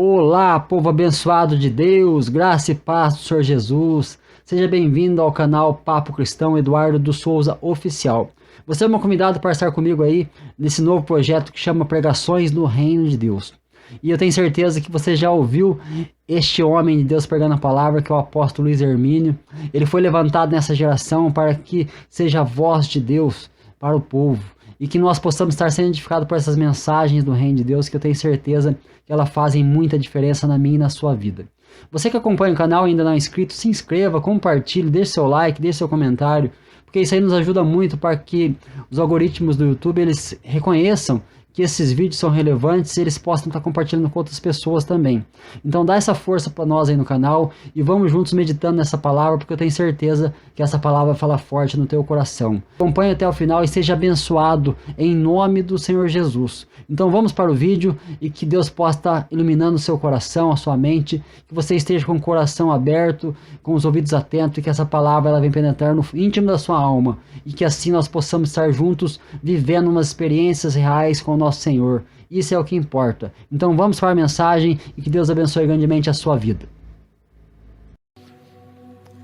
Olá, povo abençoado de Deus, graça e paz do Senhor Jesus. Seja bem-vindo ao canal Papo Cristão Eduardo do Souza Oficial. Você é meu convidado para estar comigo aí nesse novo projeto que chama Pregações no Reino de Deus. E eu tenho certeza que você já ouviu este homem de Deus pregando a palavra, que é o apóstolo Luiz Hermínio. Ele foi levantado nessa geração para que seja a voz de Deus para o povo e que nós possamos estar sendo edificados por essas mensagens do Reino de Deus, que eu tenho certeza que elas fazem muita diferença na minha e na sua vida. Você que acompanha o canal e ainda não é inscrito, se inscreva, compartilhe, deixe seu like, deixe seu comentário, porque isso aí nos ajuda muito para que os algoritmos do YouTube eles reconheçam que esses vídeos são relevantes e eles possam estar compartilhando com outras pessoas também. Então dá essa força para nós aí no canal e vamos juntos meditando nessa palavra, porque eu tenho certeza que essa palavra fala forte no teu coração. Acompanhe até o final e seja abençoado em nome do Senhor Jesus. Então vamos para o vídeo e que Deus possa estar iluminando o seu coração, a sua mente, que você esteja com o coração aberto, com os ouvidos atentos e que essa palavra ela venha penetrar no íntimo da sua alma e que assim nós possamos estar juntos vivendo umas experiências reais com o nosso Senhor. Isso é o que importa. Então vamos para a mensagem e que Deus abençoe grandemente a sua vida.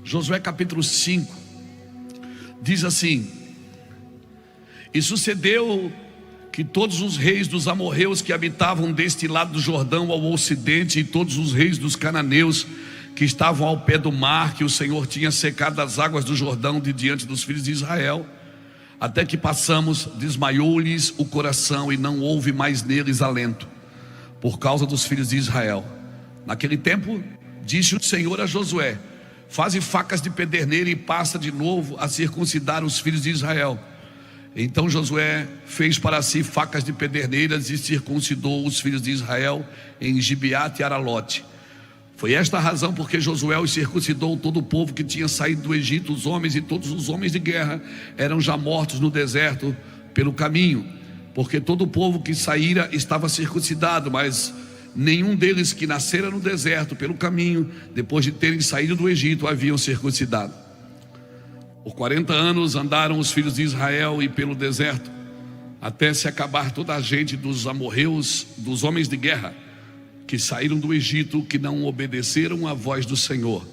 Josué capítulo 5 diz assim: E sucedeu que todos os reis dos amorreus que habitavam deste lado do Jordão ao ocidente, e todos os reis dos cananeus que estavam ao pé do mar, que o Senhor tinha secado as águas do Jordão de diante dos filhos de Israel, até que passamos, desmaiou-lhes o coração e não houve mais neles alento, por causa dos filhos de Israel. Naquele tempo disse o Senhor a Josué: Faze facas de pederneira e passa de novo a circuncidar os filhos de Israel. Então Josué fez para si facas de pederneiras e circuncidou os filhos de Israel em Gibeate e Aralote. Foi esta a razão porque Josué os circuncidou todo o povo que tinha saído do Egito. Os homens e todos os homens de guerra eram já mortos no deserto pelo caminho, porque todo o povo que saíra estava circuncidado, mas nenhum deles que nascera no deserto pelo caminho, depois de terem saído do Egito, haviam circuncidado. Por 40 anos andaram os filhos de Israel e pelo deserto, até se acabar toda a gente dos amorreus, dos homens de guerra, que saíram do Egito, que não obedeceram à voz do Senhor,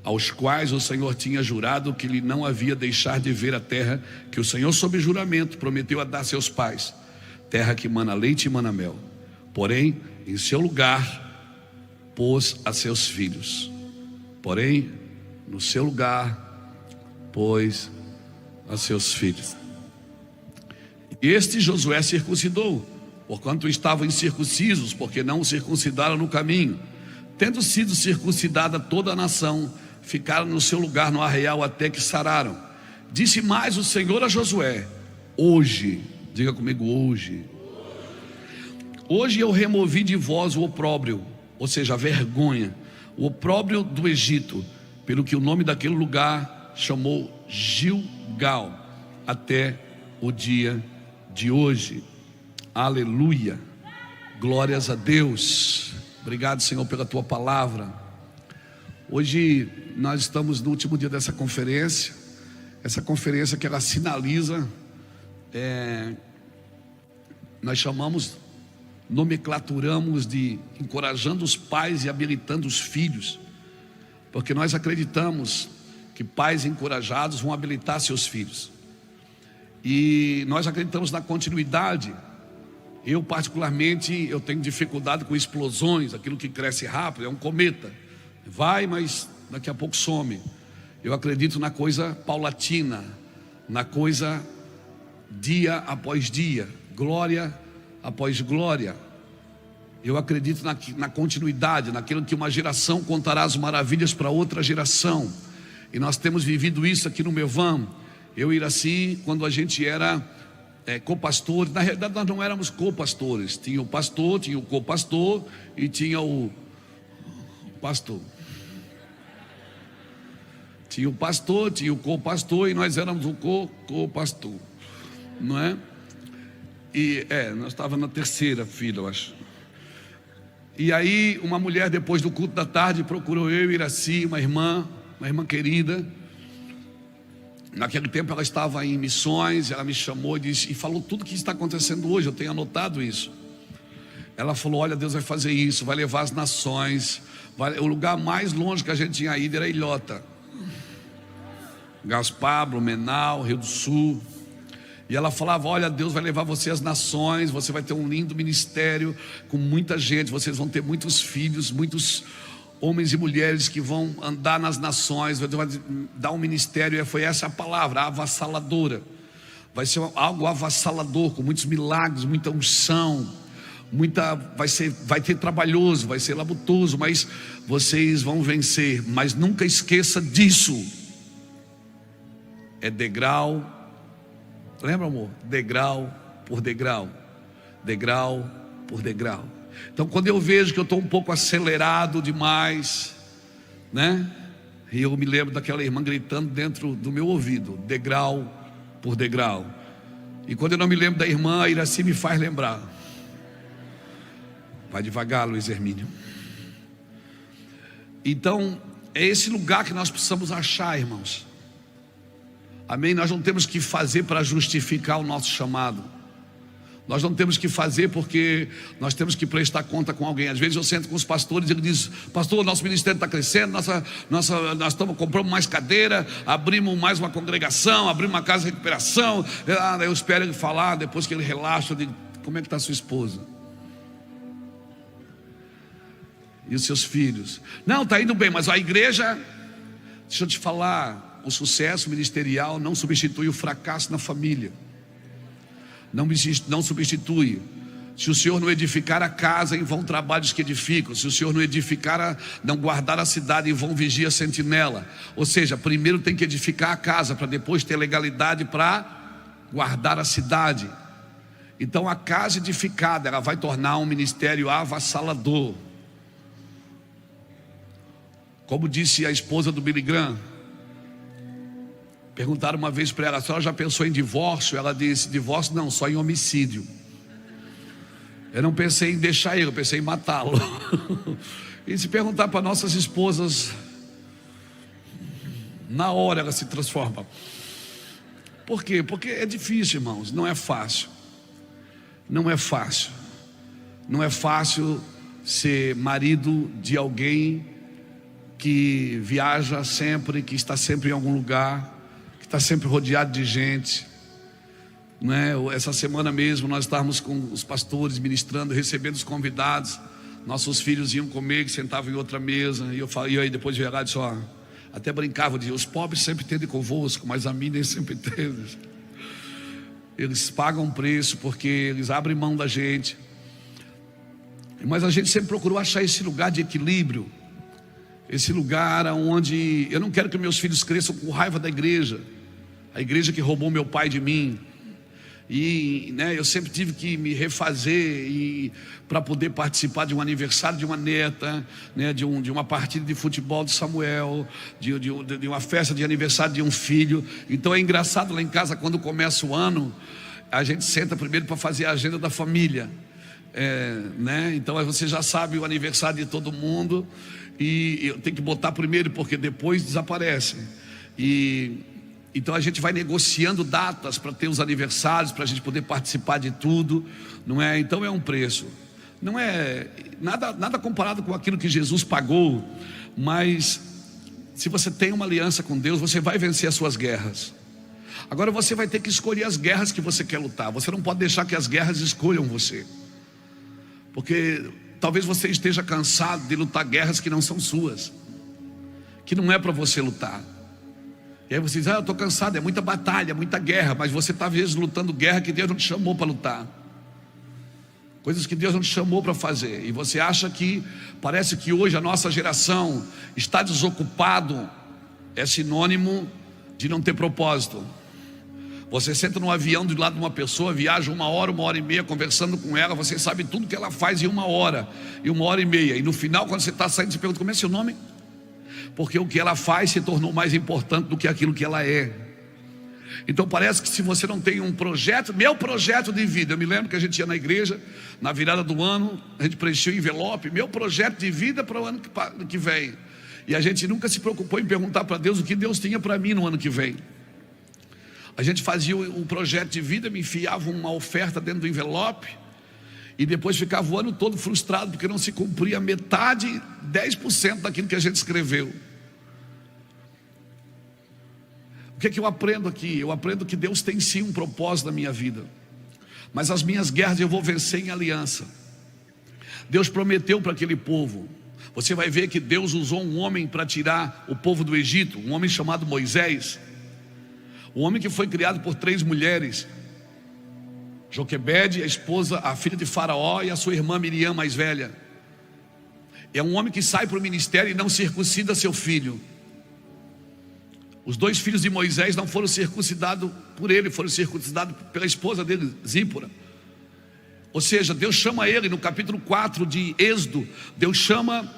aos quais o Senhor tinha jurado que lhe não havia deixar de ver a terra que o Senhor, sob juramento, prometeu a dar a seus pais, terra que mana leite e mana mel. Porém, em seu lugar, pôs a seus filhos. Porém, no seu lugar, pôs a seus filhos. E este Josué circuncidou, porquanto estavam incircuncisos, porque não o circuncidaram no caminho. Tendo sido circuncidada toda a nação, ficaram no seu lugar no arraial até que sararam. Disse mais o Senhor a Josué: Hoje, diga comigo, hoje eu removi de vós o opróbrio, ou seja, a vergonha, o opróbrio do Egito, pelo que o nome daquele lugar chamou Gilgal até o dia de hoje. Aleluia, glórias a Deus. Obrigado, Senhor, pela tua palavra. Hoje nós estamos no último dia dessa conferência. Essa conferência que ela sinaliza, nós chamamos, nomenclaturamos de encorajando os pais e habilitando os filhos, porque nós acreditamos que pais encorajados vão habilitar seus filhos, e nós acreditamos na continuidade. Eu particularmente, eu tenho dificuldade com explosões. Aquilo que cresce rápido é um cometa, vai, mas daqui a pouco some. Eu acredito na coisa paulatina, na coisa dia após dia, glória após glória. Eu acredito na continuidade, naquilo que uma geração contará as maravilhas para outra geração. E nós temos vivido isso aqui no Mevan. Eu e Iraci, quando a gente era co-pastor, na realidade nós não éramos co-pastores. Tinha o pastor, tinha o co-pastor e tinha o pastor. Tinha o pastor, tinha o co-pastor e nós éramos o co-pastor, não é? E nós estávamos na terceira filha, eu acho. E aí uma mulher, depois do culto da tarde, procurou eu e Iraci, uma irmã querida. Naquele tempo ela estava em missões. Ela me chamou e falou tudo o que está acontecendo hoje. Eu tenho anotado isso. Ela falou: olha, Deus vai fazer isso, vai levar as nações. O lugar mais longe que a gente tinha ido era Ilhota, Gaspar, Blumenau, Rio do Sul. E ela falava: olha, Deus vai levar você às nações, você vai ter um lindo ministério com muita gente, vocês vão ter muitos filhos, muitos homens e mulheres que vão andar nas nações, vai dar um ministério. E foi essa a palavra, avassaladora. Vai ser algo avassalador, com muitos milagres, muita unção, vai ter trabalhoso, vai ser labutoso, mas vocês vão vencer. Mas nunca esqueça disso. É degrau, lembra, amor? Degrau por degrau, degrau por degrau. Então, quando eu vejo que eu estou um pouco acelerado demais, né? E eu me lembro daquela irmã gritando dentro do meu ouvido, degrau por degrau. E quando eu não me lembro da irmã, a Iraci me faz lembrar. Vai devagar, Luiz Hermínio. Então, é esse lugar que nós precisamos achar, irmãos. Amém? Nós não temos que fazer para justificar o nosso chamado. Nós não temos que fazer porque nós temos que prestar conta com alguém. Às vezes eu sento com os pastores e ele diz: pastor, nosso ministério está crescendo, nós compramos mais cadeira, abrimos mais uma congregação, abrimos uma casa de recuperação. Eu espero ele falar, depois que ele relaxa, eu digo: como é que está a sua esposa? E os seus filhos? Não, está indo bem, mas a igreja, deixa eu te falar, o sucesso ministerial não substitui o fracasso na família. Não substitui. Se o Senhor não edificar a casa, em vão trabalhos que edificam. Se o Senhor não guardar a cidade, em vão vigia a sentinela. Ou seja, primeiro tem que edificar a casa, para depois ter legalidade para guardar a cidade. Então a casa edificada, ela vai tornar um ministério avassalador. Como disse a esposa do Billy Graham, perguntaram uma vez para ela: a senhora já pensou em divórcio? Ela disse: divórcio não, só em homicídio. Eu não pensei em deixar ele, eu pensei em matá-lo. E se perguntar para nossas esposas, na hora ela se transforma. Por quê? Porque é difícil, irmãos, não é fácil. Não é fácil. Não é fácil ser marido de alguém que viaja sempre, que está sempre em algum lugar, está sempre rodeado de gente, não é? Essa semana mesmo nós estávamos com os pastores ministrando, recebendo os convidados. Nossos filhos iam comer, que sentavam em outra mesa, e aí depois de chegar, disse: ó, até brincava de: os pobres sempre tendem convosco, mas a mim nem sempre tendem. Eles pagam um preço porque eles abrem mão da gente. Mas a gente sempre procurou achar esse lugar de equilíbrio, esse lugar onde eu não quero que meus filhos cresçam com raiva da igreja, a igreja que roubou meu pai de mim. E eu sempre tive que me refazer para poder participar de um aniversário de uma neta, de uma partida de futebol de Samuel, de uma festa de aniversário de um filho. Então é engraçado, lá em casa, quando começa o ano, a gente senta primeiro para fazer a agenda da família. Então você já sabe o aniversário de todo mundo, e eu tenho que botar primeiro porque depois desaparece. Então a gente vai negociando datas para ter os aniversários, para a gente poder participar de tudo, não é? Então é um preço, não é nada comparado com aquilo que Jesus pagou. Mas se você tem uma aliança com Deus, você vai vencer as suas guerras. Agora você vai ter que escolher as guerras que você quer lutar. Você não pode deixar que as guerras escolham você, porque talvez você esteja cansado de lutar guerras que não são suas, que não é para você lutar. E aí você diz: eu estou cansado, é muita batalha, muita guerra. Mas você está às vezes lutando guerra que Deus não te chamou para lutar, coisas que Deus não te chamou para fazer. E você acha que, parece que hoje a nossa geração está desocupado, é sinônimo de não ter propósito. Você senta no avião do lado de uma pessoa, viaja 1 hora, 1h30 conversando com ela, você sabe tudo que ela faz em 1 hora, e 1h30. E no final, quando você está saindo, você pergunta: como é seu nome? Porque o que ela faz se tornou mais importante do que aquilo que ela é. Então parece que se você não tem um projeto, meu projeto de vida, eu me lembro que a gente ia na igreja, na virada do ano, a gente preencheu o envelope, meu projeto de vida para o ano que vem. E a gente nunca se preocupou em perguntar para Deus o que Deus tinha para mim no ano que vem. A gente fazia um projeto de vida, me enfiava uma oferta dentro do envelope, e depois ficava o ano todo frustrado porque não se cumpria metade, 10% daquilo que a gente escreveu. O que é que eu aprendo aqui? Eu aprendo que Deus tem sim um propósito na minha vida, mas as minhas guerras eu vou vencer em aliança. Deus prometeu para aquele povo. Você vai ver que Deus usou um homem para tirar o povo do Egito, um homem chamado Moisés, um homem que foi criado por 3 mulheres, Joquebede, a esposa, a filha de Faraó, e a sua irmã Miriam, mais velha. É um homem que sai para o ministério e não circuncida seu filho. Os 2 filhos de Moisés não foram circuncidados por ele, foram circuncidados pela esposa dele, Zípora. Ou seja, Deus chama ele no capítulo 4 de Êxodo. Deus chama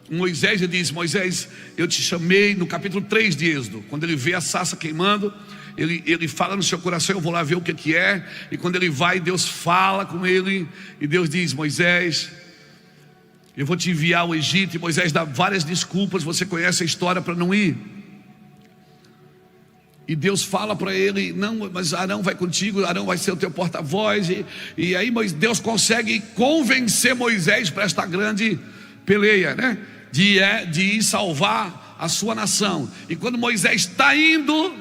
Moisés e diz: Moisés, eu te chamei. No capítulo 3 de Êxodo, quando ele vê a sarça queimando, ele fala no seu coração: eu vou lá ver o que é. E quando ele vai, Deus fala com ele, e Deus diz: Moisés, eu vou te enviar ao Egito. E Moisés dá várias desculpas, você conhece a história, para não ir. E Deus fala para ele: não, mas Arão vai contigo, Arão vai ser o teu porta-voz. E aí Deus consegue convencer Moisés para esta grande peleia, né? De ir salvar a sua nação. E quando Moisés está indo,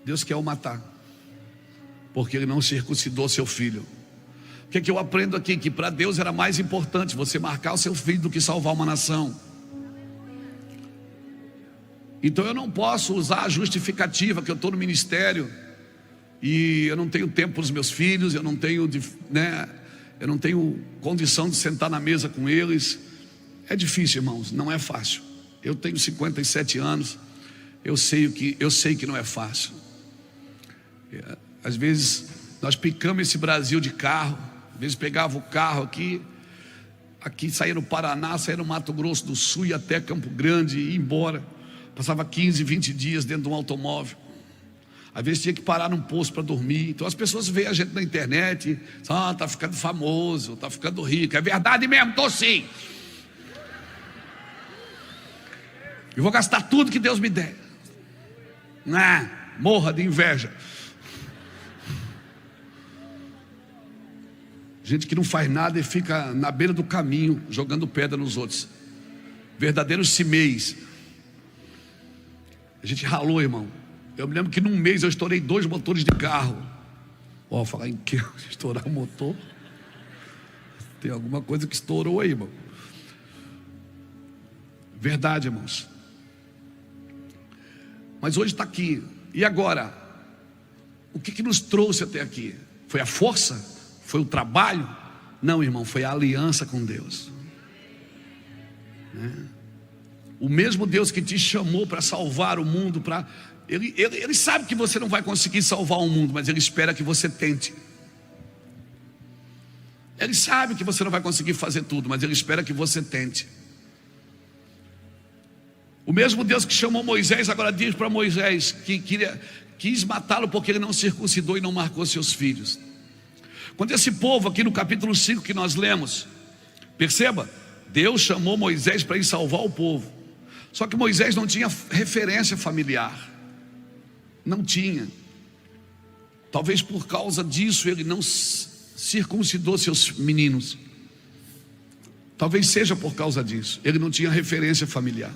Deus quer o matar, porque ele não circuncidou seu filho. O que é que eu aprendo aqui? Que para Deus era mais importante você marcar o seu filho do que salvar uma nação. Então eu não posso usar a justificativa que eu estou no ministério e eu não tenho tempo para os meus filhos, eu não tenho condição de sentar na mesa com eles. É difícil, irmãos, não é fácil. Eu tenho 57 anos, eu sei que não é fácil. Às vezes nós picamos esse Brasil de carro, às vezes pegava o carro aqui saía no Paraná, saía no Mato Grosso do Sul e até Campo Grande e ia embora. Passava 15, 20 dias dentro de um automóvel. Às vezes tinha que parar num posto para dormir. Então as pessoas veem a gente na internet: tá ficando famoso, tá ficando rico. É verdade mesmo, tô sim. Eu vou gastar tudo que Deus me der. Morra de inveja. Gente que não faz nada e fica na beira do caminho jogando pedra nos outros. Verdadeiros cimeis. A gente ralou, irmão. Eu me lembro que num mês eu estourei 2 motores de carro. Falar em que estourar o motor, tem alguma coisa que estourou aí, irmão. Verdade, irmãos. Mas hoje está aqui. E agora? O que nos trouxe até aqui? Foi a força? Foi o trabalho? Não, irmão, foi a aliança com Deus. O mesmo Deus que te chamou para salvar o mundo, Ele sabe que você não vai conseguir salvar o mundo, mas Ele espera que você tente. Ele sabe que você não vai conseguir fazer tudo, mas Ele espera que você tente. O mesmo Deus que chamou Moisés, agora diz para Moisés que quis matá-lo porque ele não circuncidou e não marcou seus filhos. Quando esse povo aqui no capítulo 5 que nós lemos, perceba, Deus chamou Moisés para ir salvar o povo. Só que Moisés não tinha referência familiar. Não tinha. Talvez por causa disso ele não circuncidou seus meninos. Talvez seja por causa disso. Ele não tinha referência familiar.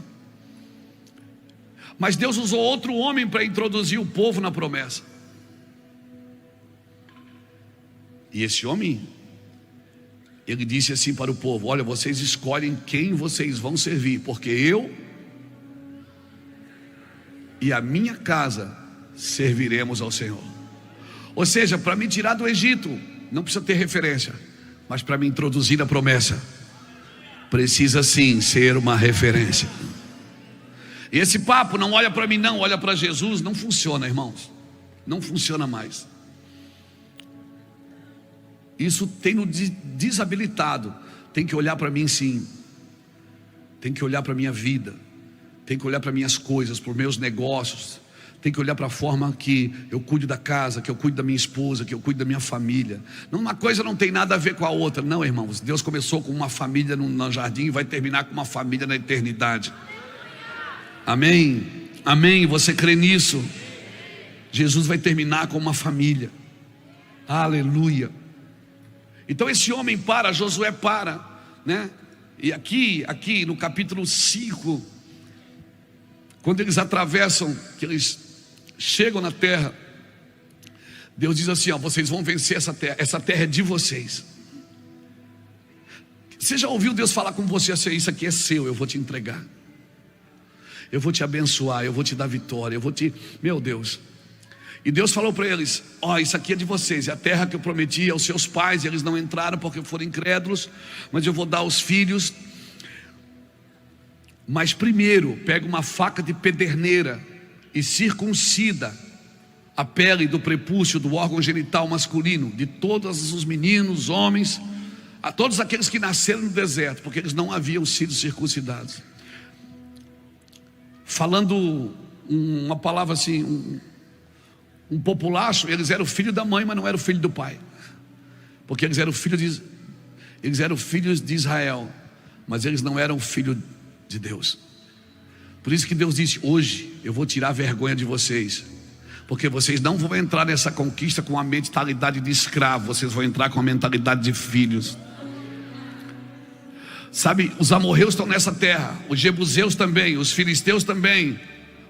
Mas Deus usou outro homem para introduzir o povo na promessa. E esse homem, ele disse assim para o povo: olha, vocês escolhem quem vocês vão servir, porque eu e a minha casa serviremos ao Senhor. Ou seja, para me tirar do Egito não precisa ter referência, mas para me introduzir na promessa precisa sim ser uma referência. E esse papo, não olha para mim não, olha para Jesus, não funciona, irmãos. Não funciona mais. Isso tem nos desabilitado. Tem que olhar para mim sim. Tem que olhar para a minha vida. Tem que olhar para minhas coisas, para os meus negócios. Tem que olhar para a forma que eu cuido da casa, que eu cuido da minha esposa, que eu cuido da minha família. Uma coisa não tem nada a ver com a outra. Não, irmãos, Deus começou com uma família no jardim e vai terminar com uma família na eternidade. Amém? Amém? Você crê nisso? Jesus vai terminar com uma família. Aleluia. Então esse homem para, Josué para, né? E aqui no capítulo 5, quando eles atravessam, que eles chegam na terra, Deus diz assim, ó, vocês vão vencer essa terra é de vocês. Você já ouviu Deus falar com você assim, isso aqui é seu, eu vou te entregar, eu vou te abençoar, eu vou te dar vitória, meu Deus. E Deus falou para eles, ó, isso aqui é de vocês, é a terra que eu prometi aos seus pais, e eles não entraram porque foram incrédulos, mas eu vou dar aos filhos. Mas primeiro, pega uma faca de pederneira e circuncida a pele do prepúcio, do órgão genital masculino, de todos os meninos, homens, a todos aqueles que nasceram no deserto, porque eles não haviam sido circuncidados. Falando uma palavra assim, um populacho, eles eram filho da mãe, mas não eram filho do pai, porque eles eram filhos de Israel, mas eles não eram filho de Deus. Por isso que Deus disse, hoje eu vou tirar a vergonha de vocês, porque vocês não vão entrar nessa conquista com a mentalidade de escravo, vocês vão entrar com a mentalidade de filhos. Sabe, os amorreus estão nessa terra, os jebuseus também, os filisteus também,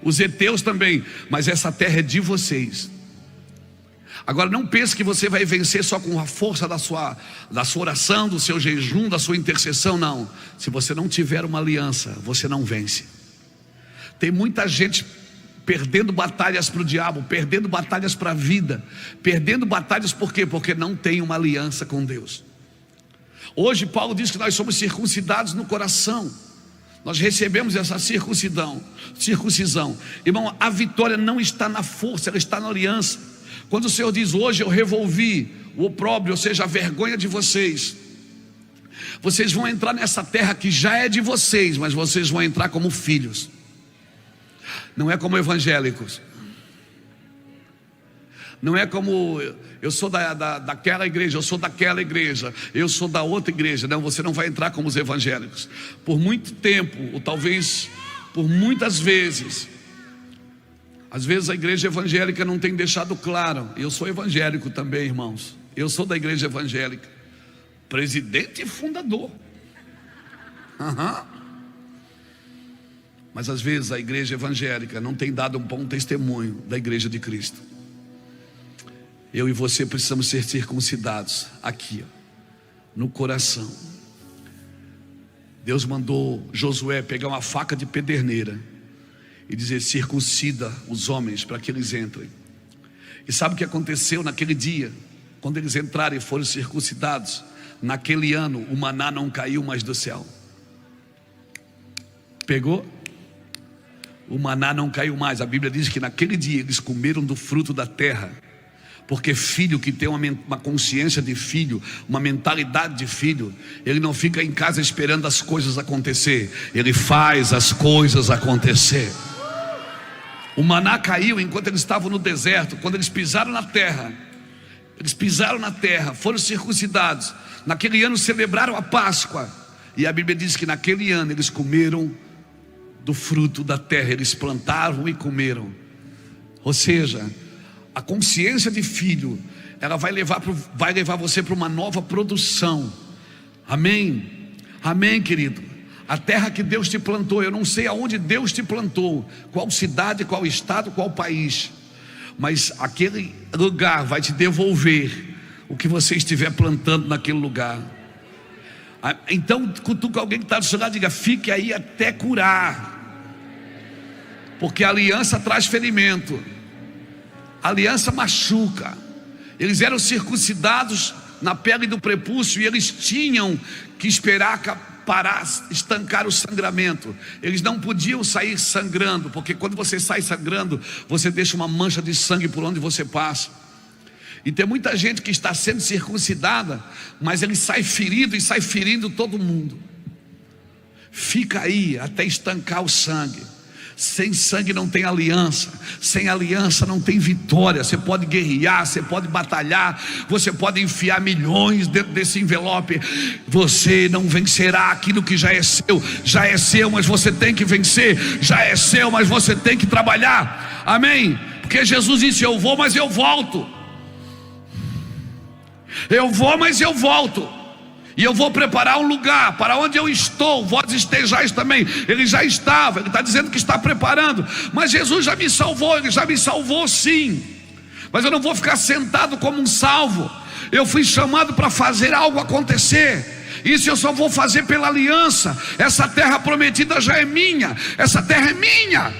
os heteus também, mas essa terra é de vocês. Agora não pense que você vai vencer só com a força da sua oração, do seu jejum, da sua intercessão, não. Se você não tiver uma aliança, você não vence. Tem muita gente perdendo batalhas para o diabo, perdendo batalhas para a vida, perdendo batalhas por quê? Porque não tem uma aliança com Deus. Hoje Paulo diz que nós somos circuncidados no coração. Nós recebemos essa circuncisão. Irmão, a vitória não está na força, ela está na aliança. Quando o Senhor diz, hoje eu revolvi o opróbrio, ou seja, a vergonha de vocês, vocês vão entrar nessa terra que já é de vocês, mas vocês vão entrar como filhos, não é como evangélicos. Não é como eu sou daquela igreja, eu sou daquela igreja, eu sou da outra igreja. Não, você não vai entrar como os evangélicos. Por muito tempo, ou talvez por muitas vezes, às vezes a igreja evangélica não tem deixado claro. Eu sou evangélico também, irmãos. Eu sou da igreja evangélica, presidente e fundador. Mas às vezes a igreja evangélica não tem dado um bom testemunho da igreja de Cristo. Eu e você precisamos ser circuncidados aqui, no coração. Deus mandou Josué pegar uma faca de pederneira e dizer, circuncida os homens para que eles entrem. E sabe o que aconteceu naquele dia? Quando eles entraram e foram circuncidados, naquele ano o maná não caiu mais do céu. Pegou? O maná não caiu mais. A Bíblia diz que naquele dia eles comeram do fruto da terra. Porque filho que tem uma consciência de filho, uma mentalidade de filho, ele não fica em casa esperando as coisas acontecer, ele faz as coisas acontecer. O maná caiu enquanto eles estavam no deserto. Quando eles pisaram na terra, foram circuncidados. Naquele ano celebraram a Páscoa. E a Bíblia diz que naquele ano eles comeram do fruto da terra. Eles plantaram e comeram. Ou seja, a consciência de filho, ela vai levar você para uma nova produção. Amém? Amém, querido? A terra que Deus te plantou, eu não sei aonde Deus te plantou, qual cidade, qual estado, qual país, mas aquele lugar vai te devolver o que você estiver plantando naquele lugar. Então cutuca alguém que está do seu lado e diga, fique aí até curar, porque a aliança traz ferimento, a aliança machuca. Eles eram circuncidados na pele do prepúcio e eles tinham que esperar parar, estancar o sangramento. Eles não podiam sair sangrando, porque quando você sai sangrando, você deixa uma mancha de sangue por onde você passa. E tem muita gente que está sendo circuncidada, mas ele sai ferido e sai ferindo todo mundo. Fica aí até estancar o sangue. Sem sangue não tem aliança, sem aliança não tem vitória. Você pode guerrear, você pode batalhar, você pode enfiar milhões dentro desse envelope, você não vencerá aquilo que já é seu, mas você tem que vencer, já é seu, mas você tem que trabalhar. Amém? Porque Jesus disse, eu vou, mas eu volto. Eu vou, mas eu volto. E eu vou preparar um lugar para onde eu estou. Vós estejais também. Ele já estava, ele está dizendo que está preparando. Mas Jesus já me salvou, ele já me salvou sim. Mas eu não vou ficar sentado como um salvo. Eu fui chamado para fazer algo acontecer. Isso eu só vou fazer pela aliança. Essa terra prometida já é minha. Essa terra é minha.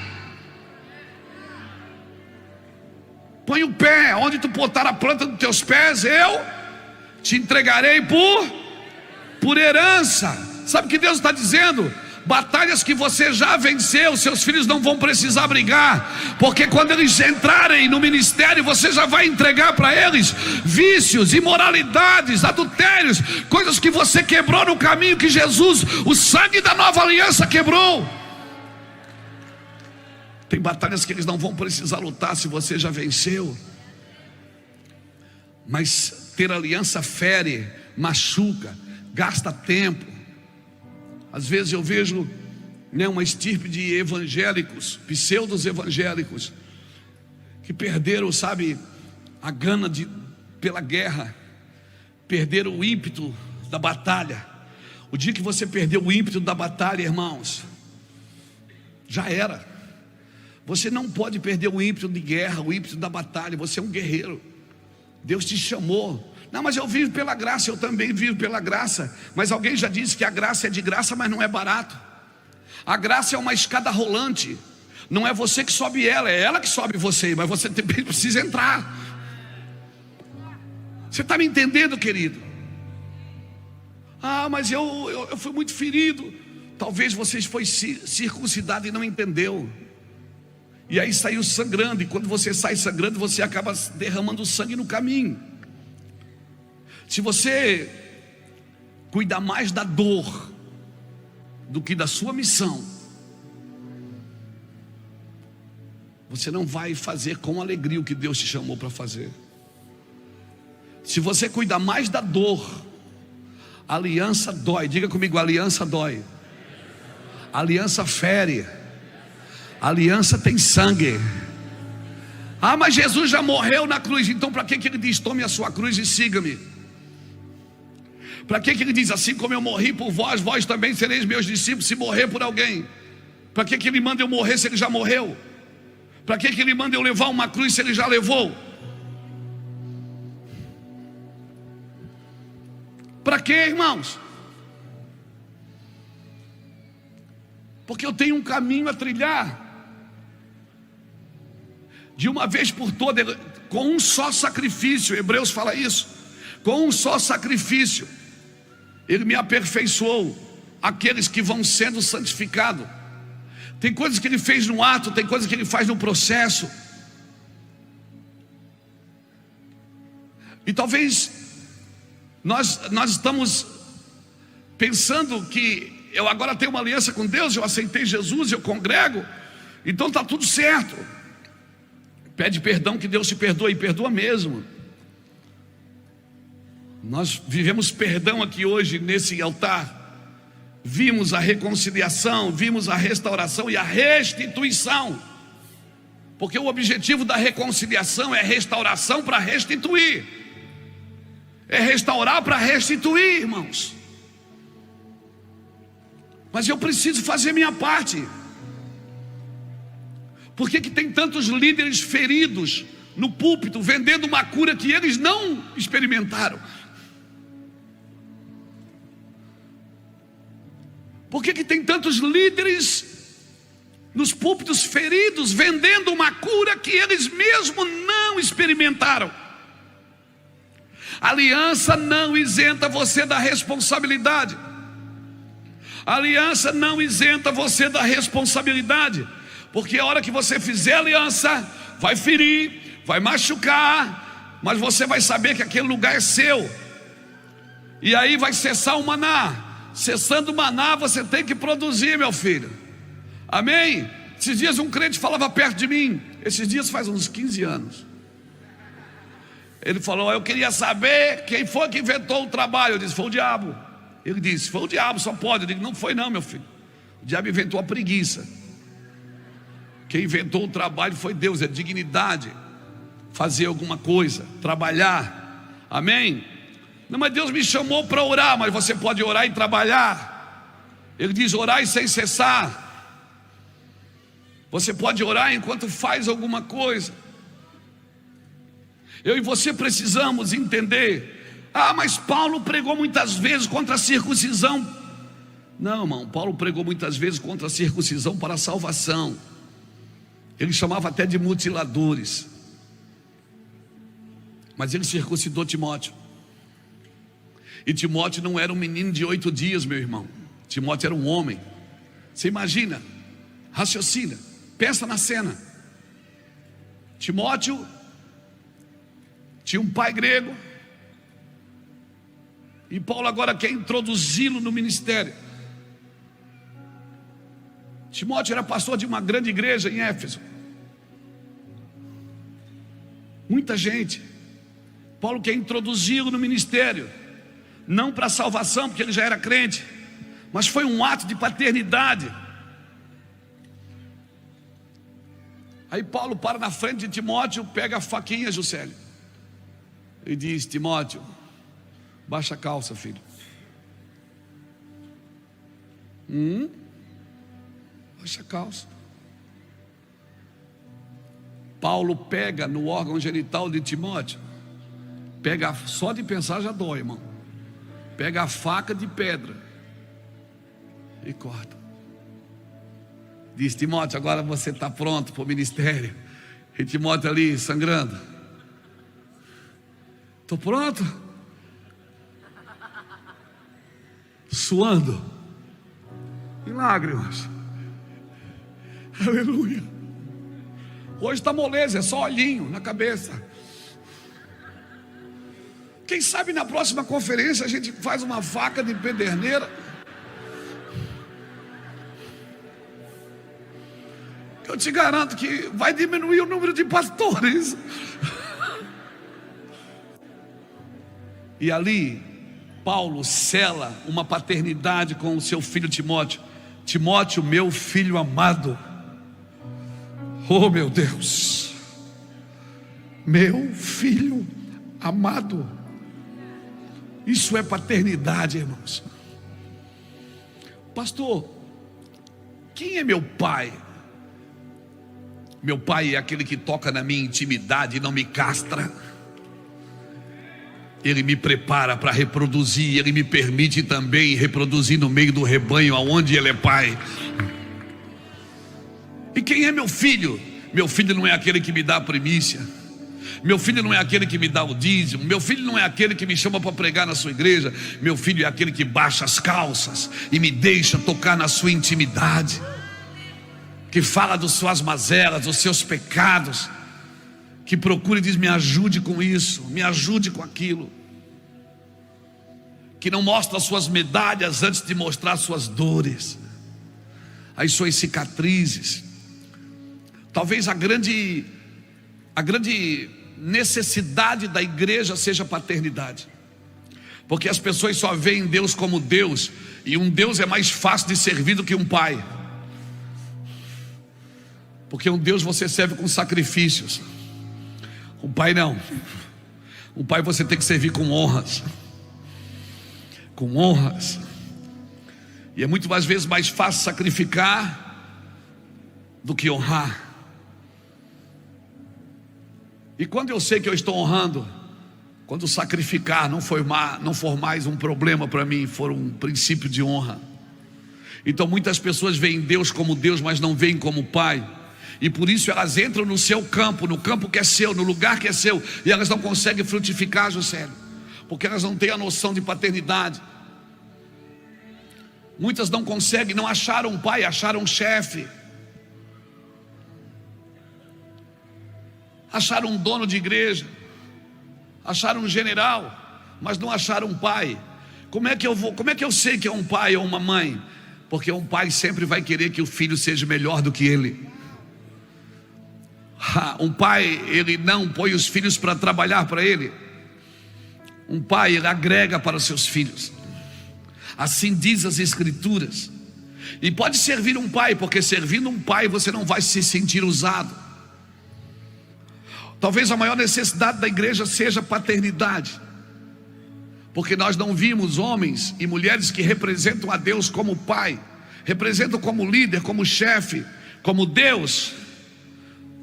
Põe o pé, onde tu botar a planta dos teus pés, eu te entregarei por herança. Sabe o que Deus está dizendo? Batalhas que você já venceu, seus filhos não vão precisar brigar, porque quando eles entrarem no ministério, você já vai entregar para eles vícios, imoralidades, adultérios, coisas que você quebrou no caminho que Jesus, o sangue da nova aliança, quebrou. Tem batalhas que eles não vão precisar lutar se você já venceu. Mas ter aliança fere, machuca, gasta tempo. Às vezes eu vejo uma estirpe de evangélicos, pseudos evangélicos, que perderam, sabe, a gana pela guerra, perderam o ímpeto da batalha. O dia que você perdeu o ímpeto da batalha, irmãos, já era. Você não pode perder o ímpeto de guerra, o ímpeto da batalha. Você é um guerreiro. Deus te chamou. Não, mas eu vivo pela graça. Eu também vivo pela graça. Mas alguém já disse que a graça é de graça, mas não é barato. A graça é uma escada rolante. Não é você que sobe ela, é ela que sobe você. Mas você também precisa entrar. Você está me entendendo, querido? Ah, mas eu fui muito ferido. Talvez você foi circuncidado e não entendeu. E aí saiu sangrando. E quando você sai sangrando, você acaba derramando sangue no caminho. Se você cuidar mais da dor do que da sua missão, você não vai fazer com alegria o que Deus te chamou para fazer. Se você cuidar mais da dor, a aliança dói. Diga comigo, a aliança dói. A aliança fere. A aliança tem sangue. Ah, mas Jesus já morreu na cruz. Então para que ele diz, tome a sua cruz e siga-me? Para que ele diz, assim como eu morri por vós, vós também sereis meus discípulos, se morrer por alguém? Para que ele manda eu morrer se ele já morreu? Para que ele manda eu levar uma cruz se ele já levou? Para que, irmãos? Porque eu tenho um caminho a trilhar. De uma vez por todas, com um só sacrifício. Hebreus fala isso. Com um só sacrifício Ele me aperfeiçoou. Aqueles que vão sendo santificados. Tem coisas que Ele fez no ato, tem coisas que Ele faz no processo. E talvez nós estamos pensando que eu agora tenho uma aliança com Deus, eu aceitei Jesus, eu congrego, então está tudo certo. Pede perdão que Deus te perdoa, e perdoa mesmo. Nós vivemos perdão aqui hoje nesse altar. Vimos a reconciliação, vimos a restauração e a restituição. Porque o objetivo da reconciliação é restauração para restituir. É restaurar para restituir, irmãos. Mas eu preciso fazer minha parte. Por que tem tantos líderes feridos no púlpito, vendendo uma cura que eles não experimentaram? Por que tem tantos líderes nos púlpitos feridos, vendendo uma cura que eles mesmos não experimentaram? A aliança não isenta você da responsabilidade. A aliança não isenta você da responsabilidade. Porque a hora que você fizer aliança, vai ferir, vai machucar, mas você vai saber que aquele lugar é seu. E aí vai cessar o maná. Cessando o maná, você tem que produzir, meu filho. Amém? Esses dias um crente falava perto de mim. Esses dias faz uns 15 anos. Ele falou, eu queria saber quem foi que inventou o trabalho. Eu disse, foi o diabo. Ele disse, foi o diabo, só pode. Eu digo, não foi não, meu filho. O diabo inventou a preguiça. Quem inventou o trabalho foi Deus. É dignidade fazer alguma coisa, trabalhar. Amém? Não, mas Deus me chamou para orar. Mas você pode orar e trabalhar. Ele diz: orai sem cessar. Você pode orar enquanto faz alguma coisa. Eu e você precisamos entender: ah, mas Paulo pregou muitas vezes contra a circuncisão. Não, irmão, Paulo pregou muitas vezes contra a circuncisão para a salvação. Ele chamava até de mutiladores. Mas ele circuncidou Timóteo. E Timóteo não era um menino de 8 dias, meu irmão. Timóteo era um homem. Você imagina, raciocina, pensa na cena. Timóteo tinha um pai grego, e Paulo agora quer introduzi-lo no ministério. Timóteo era pastor de uma grande igreja em Éfeso. Muita gente. Paulo quer introduzi-lo no ministério, não para salvação, porque ele já era crente, mas foi um ato de paternidade. Aí Paulo para na frente de Timóteo, pega a faquinha, Juscelio, e diz: Timóteo, baixa a calça, filho. Baixa a calça. Paulo pega no órgão genital de Timóteo, pega, só de pensar já dói, irmão. Pega a faca de pedra e corta. Diz: Timóteo, agora você está pronto para o ministério. E Timóteo ali sangrando: estou pronto, suando em lágrimas. Aleluia. Hoje está moleza, é só olhinho na cabeça. Quem sabe na próxima conferência a gente faz uma faca de pederneira. Eu te garanto que vai diminuir o número de pastores. E ali Paulo sela uma paternidade com o seu filho Timóteo. Timóteo, meu filho amado. Oh, meu Deus, meu filho amado. Isso é paternidade, irmãos. Pastor, quem é meu pai? Meu pai é aquele que toca na minha intimidade e não me castra. Ele me prepara para reproduzir. Ele me permite também reproduzir no meio do rebanho, aonde ele é pai. E quem é meu filho? Meu filho não é aquele que me dá a primícia. Meu filho não é aquele que me dá o dízimo. Meu filho não é aquele que me chama para pregar na sua igreja. Meu filho é aquele que baixa as calças e me deixa tocar na sua intimidade, que fala das suas mazelas, dos seus pecados, que procura e diz: me ajude com isso, me ajude com aquilo, que não mostra as suas medalhas antes de mostrar as suas dores, as suas cicatrizes. Talvez a grande necessidade da igreja seja a paternidade, porque as pessoas só veem Deus como Deus, e um Deus é mais fácil de servir do que um pai, porque um Deus você serve com sacrifícios, um pai não. Um pai você tem que servir com honras, e é muito mais vezes mais fácil sacrificar do que honrar. E quando eu sei que eu estou honrando, quando sacrificar não for mais um problema para mim, for um princípio de honra. Então muitas pessoas veem Deus como Deus, mas não veem como Pai, e por isso elas entram no seu campo, no campo que é seu, no lugar que é seu, e elas não conseguem frutificar, Juscelio, porque elas não têm a noção de paternidade. Muitas não conseguem, não acharam um pai, acharam um chefe, acharam um dono de igreja, acharam um general, mas não acharam um pai. Como é que eu sei que é um pai ou uma mãe? Porque um pai sempre vai querer que o filho seja melhor do que ele. Um pai, ele não põe os filhos para trabalhar para ele. Um pai, ele agrega para os seus filhos. Assim diz as escrituras. E pode servir um pai, porque servindo um pai você não vai se sentir usado. Talvez a maior necessidade da igreja seja paternidade, porque nós não vimos homens e mulheres que representam a Deus como pai, representam como líder, como chefe, como Deus.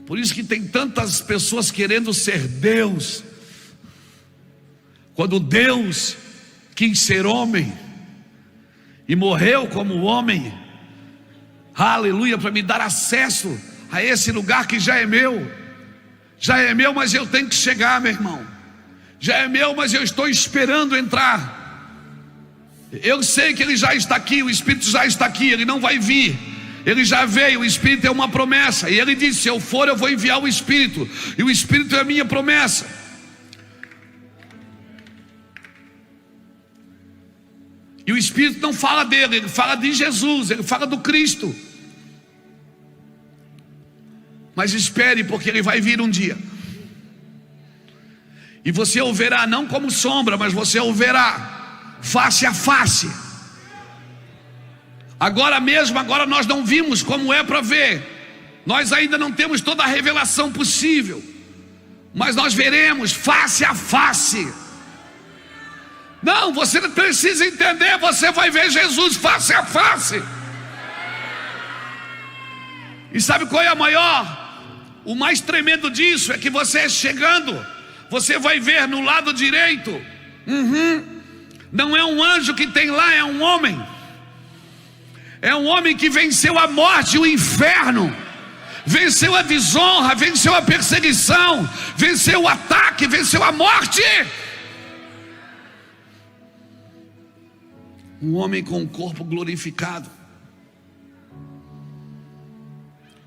Por isso que tem tantas pessoas querendo ser Deus, quando Deus quis ser homem e morreu como homem, aleluia, para me dar acesso a esse lugar que já é meu, mas eu tenho que chegar, meu irmão. Já é meu, mas eu estou esperando entrar. Eu sei que Ele já está aqui, o Espírito já está aqui, Ele não vai vir, Ele já veio. O Espírito é uma promessa, e Ele disse: se eu for, eu vou enviar o Espírito, e o Espírito é a minha promessa. E o Espírito não fala dele, ele fala de Jesus, ele fala do Cristo. Mas espere, porque Ele vai vir um dia, e você o verá não como sombra, mas você o verá face a face. Agora nós não vimos como é para ver, nós ainda não temos toda a revelação possível, mas nós veremos face a face. Não, você não precisa entender, você vai ver Jesus face a face. E sabe qual é a maior? O mais tremendo disso é que você chegando, você vai ver no lado direito, não é um anjo que tem lá, é um homem. É um homem que venceu a morte e o inferno, venceu a desonra, venceu a perseguição, venceu o ataque, venceu a morte. Um homem com um corpo glorificado.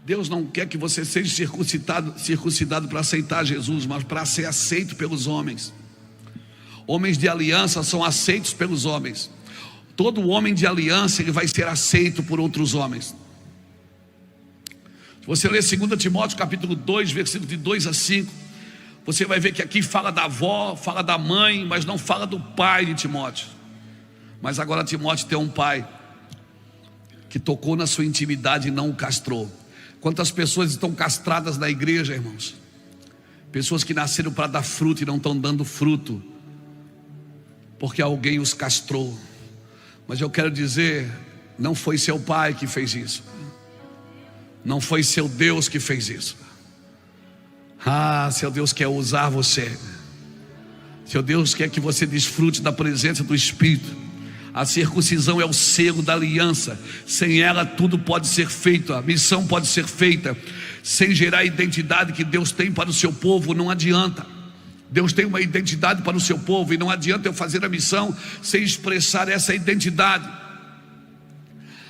Deus não quer que você seja circuncidado para aceitar Jesus, mas para ser aceito pelos homens. Homens de aliança são aceitos pelos homens. Todo homem de aliança, ele vai ser aceito por outros homens. Se você ler 2 Timóteo capítulo 2, versículo de 2 a 5, você vai ver que aqui fala da avó, fala da mãe, mas não fala do pai de Timóteo. Mas agora Timóteo tem um pai que tocou na sua intimidade e não o castrou. Quantas pessoas estão castradas na igreja, irmãos? Pessoas que nasceram para dar fruto e não estão dando fruto, porque alguém os castrou. Mas eu quero dizer, não foi seu pai que fez isso, não foi seu Deus que fez isso. Seu Deus quer usar você, seu Deus quer que você desfrute da presença do Espírito. A circuncisão é o selo da aliança. Sem ela tudo pode ser feito, a missão pode ser feita. Sem gerar a identidade que Deus tem para o seu povo, não adianta. Deus tem uma identidade para o seu povo, e não adianta eu fazer a missão sem expressar essa identidade.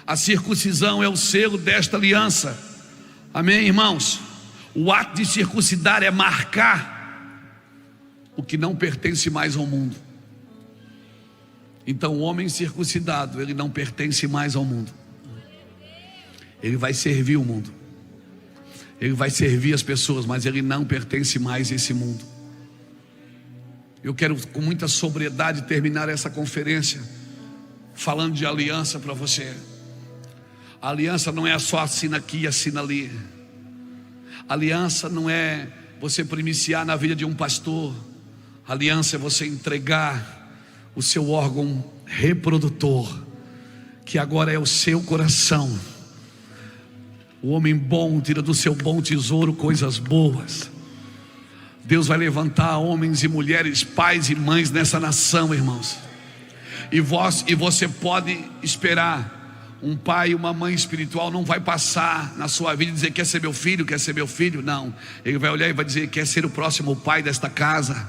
A circuncisão é o selo desta aliança. Amém, irmãos? O ato de circuncidar é marcar o que não pertence mais ao mundo. Então o homem circuncidado, ele não pertence mais ao mundo. Ele vai servir o mundo, ele vai servir as pessoas, mas ele não pertence mais a esse mundo. Eu quero com muita sobriedade terminar essa conferência falando de aliança para você. A aliança não é só assina aqui e assina ali. A aliança não é você primiciar na vida de um pastor. A aliança é você entregar o seu órgão reprodutor, que agora é o seu coração. O homem bom tira do seu bom tesouro coisas boas. Deus vai levantar homens e mulheres, pais e mães nessa nação, irmãos. E você pode esperar. Um pai e uma mãe espiritual não vai passar na sua vida e dizer: quer ser meu filho, quer ser meu filho. Não, ele vai olhar e vai dizer: quer ser o próximo pai desta casa,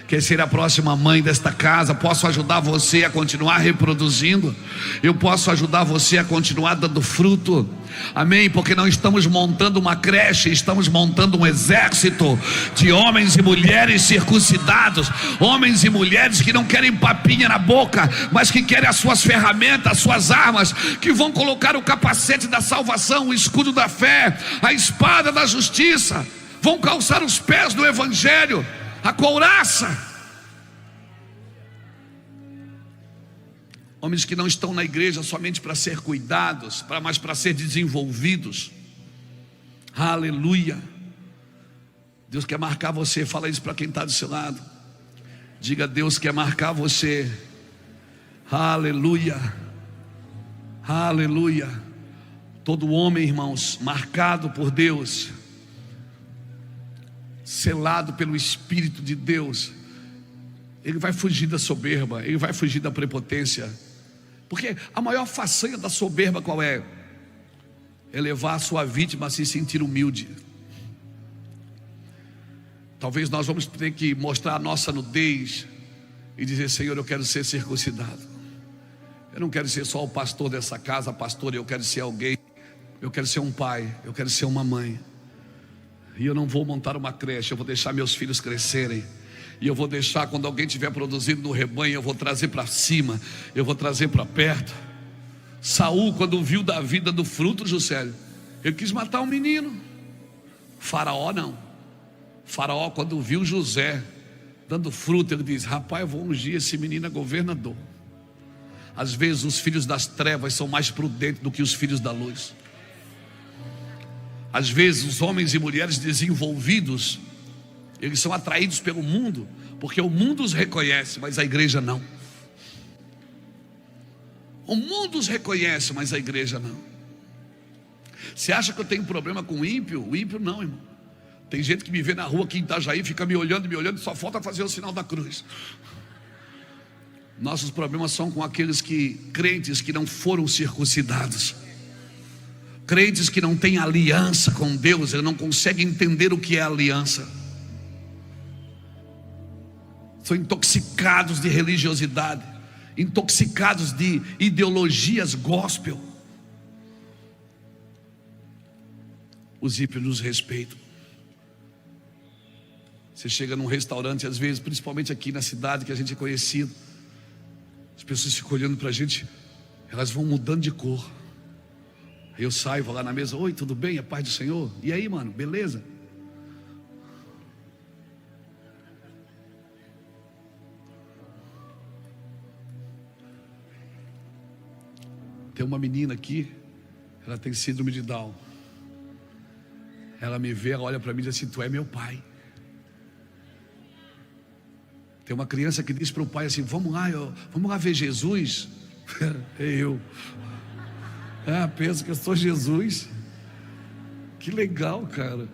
quer ser a próxima mãe desta casa. Posso ajudar você a continuar reproduzindo? Eu posso ajudar você a continuar dando fruto? Amém? Porque não estamos montando uma creche, estamos montando um exército de homens e mulheres circuncidados, homens e mulheres que não querem papinha na boca, mas que querem as suas ferramentas, as suas armas, que vão colocar o capacete da salvação, o escudo da fé, a espada da justiça, vão calçar os pés do evangelho, a couraça. Homens que não estão na igreja somente para ser cuidados, mas para ser desenvolvidos. Aleluia. Deus quer marcar você. Fala isso para quem está do seu lado. Diga: Deus quer marcar você. Aleluia, aleluia. Todo homem, irmãos, marcado por Deus, selado pelo Espírito de Deus, ele vai fugir da soberba, ele vai fugir da prepotência. Porque a maior façanha da soberba qual é? É levar a sua vítima a se sentir humilde. Talvez nós vamos ter que mostrar a nossa nudez e dizer: Senhor, eu quero ser circuncidado. Eu não quero ser só o pastor dessa casa, pastor, eu quero ser alguém. Eu quero ser um pai, eu quero ser uma mãe. E eu não vou montar uma creche, eu vou deixar meus filhos crescerem. E eu vou deixar, quando alguém estiver produzindo no rebanho, eu vou trazer para cima, eu vou trazer para perto. Saul, quando viu da vida do fruto, Juscelio, ele quis matar um menino. Faraó não. Faraó, quando viu José dando fruto, ele diz: rapaz, eu vou ungir esse menino a governador. Às vezes os filhos das trevas são mais prudentes do que os filhos da luz. Às vezes os homens e mulheres desenvolvidos, eles são atraídos pelo mundo, porque o mundo os reconhece, mas a igreja não. O mundo os reconhece, mas a igreja não. Você acha que eu tenho problema com o ímpio? O ímpio não, irmão. Tem gente que me vê na rua aqui em Itajaí, fica me olhando, só falta fazer o sinal da cruz. Nossos problemas são com aqueles crentes que não foram circuncidados, crentes que não têm aliança com Deus, eles não conseguem entender o que é aliança. São intoxicados de religiosidade, intoxicados de ideologias gospel. Os ímpios nos respeitam. Você chega num restaurante, às vezes, principalmente aqui na cidade que a gente é conhecido, as pessoas ficam olhando para a gente, elas vão mudando de cor. Aí eu saio, vou lá na mesa: oi, tudo bem? A paz do Senhor? E aí, mano, beleza? Tem uma menina aqui, ela tem síndrome de Down. Ela me vê, ela olha para mim e diz assim: tu é meu pai. Tem uma criança que diz para o pai assim: vamos lá ver Jesus. É eu. Penso que eu sou Jesus. Que legal, cara.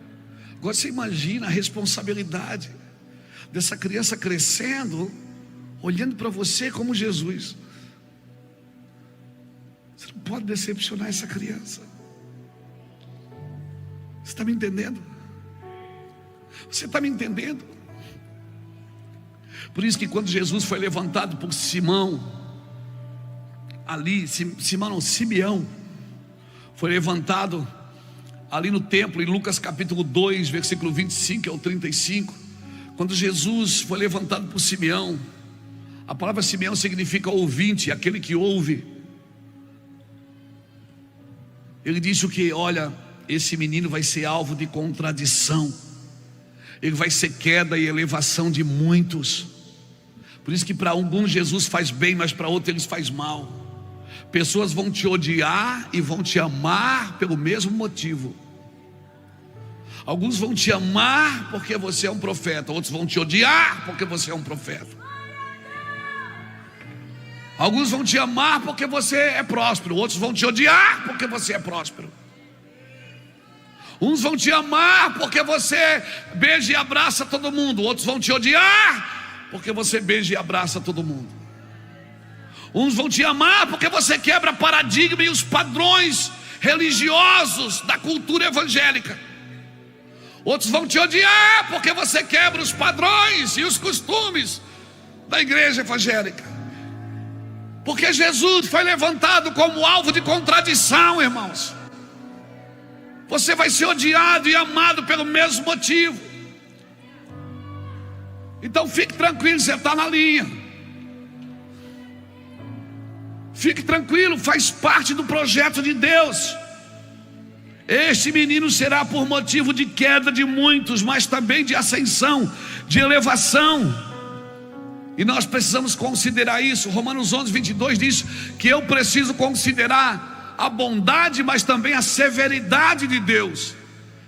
Agora você imagina a responsabilidade dessa criança crescendo, olhando para você como Jesus. Você não pode decepcionar essa criança. Você está me entendendo? Você está me entendendo? Por isso que quando Jesus foi levantado por Simeão, foi levantado ali no templo, em Lucas capítulo 2, versículo 25 ao 35. Quando Jesus foi levantado por Simeão, a palavra Simeão significa ouvinte, aquele que ouve. Ele disse o que? Olha, esse menino vai ser alvo de contradição, ele vai ser queda e elevação de muitos. Por isso que para alguns Jesus faz bem, mas para outros ele faz mal. Pessoas vão te odiar e vão te amar pelo mesmo motivo. Alguns vão te amar porque você é um profeta, outros vão te odiar porque você é um profeta. Alguns vão te amar porque você é próspero, outros vão te odiar porque você é próspero. Uns vão te amar porque você beija e abraça todo mundo, outros vão te odiar porque você beija e abraça todo mundo. Uns vão te amar porque você quebra paradigma e os padrões religiosos da cultura evangélica. Outros vão te odiar porque você quebra os padrões e os costumes da igreja evangélica. Porque Jesus foi levantado como alvo de contradição, irmãos. Você vai ser odiado e amado pelo mesmo motivo. Então fique tranquilo, você está na linha. Fique tranquilo, faz parte do projeto de Deus. Este menino será por motivo de queda de muitos, mas também de ascensão, de elevação. E nós precisamos considerar isso. Romanos 11, 22 diz que eu preciso considerar a bondade, mas também a severidade de Deus.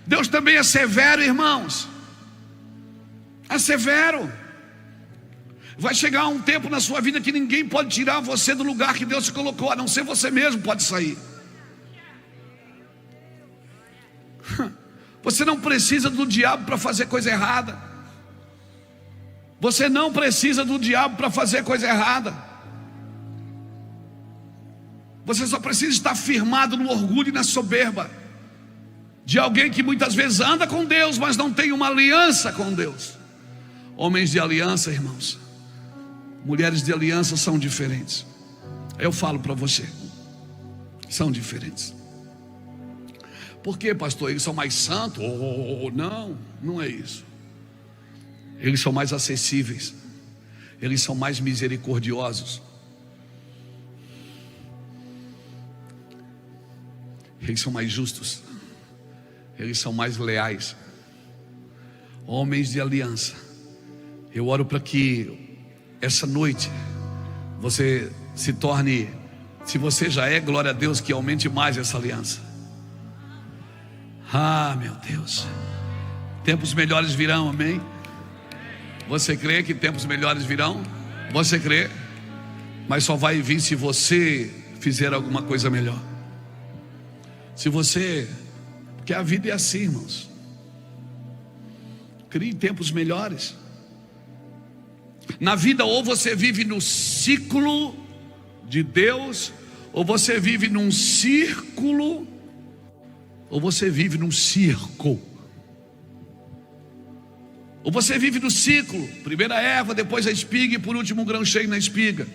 Deus também é severo, irmãos. É severo. Vai chegar um tempo na sua vida que ninguém pode tirar você do lugar que Deus te colocou, a não ser você mesmo pode sair. Você não precisa do diabo para fazer coisa errada. Você não precisa do diabo para fazer coisa errada. Você só precisa estar firmado no orgulho e na soberba de alguém que muitas vezes anda com Deus, mas não tem uma aliança com Deus. Homens de aliança, irmãos, mulheres de aliança são diferentes. Eu falo para você, são diferentes. Por quê, pastor? Eles são mais santos? Não, não é isso. Eles são mais acessíveis. Eles são mais misericordiosos. Eles são mais justos. Eles são mais leais. Homens de aliança. Eu oro para que essa noite você se torne, se você já é, glória a Deus, que aumente mais essa aliança. Ah, meu Deus, tempos melhores virão, amém? Você crê que tempos melhores virão? Você crê? Mas só vai vir se você fizer alguma coisa melhor. Se você, porque a vida é assim, irmãos. Crie tempos melhores. Na vida, ou você vive no ciclo de Deus, ou você vive num círculo, ou você vive num circo. Ou você vive no ciclo, primeiro a erva, depois a espiga e por último um grão cheio na espiga.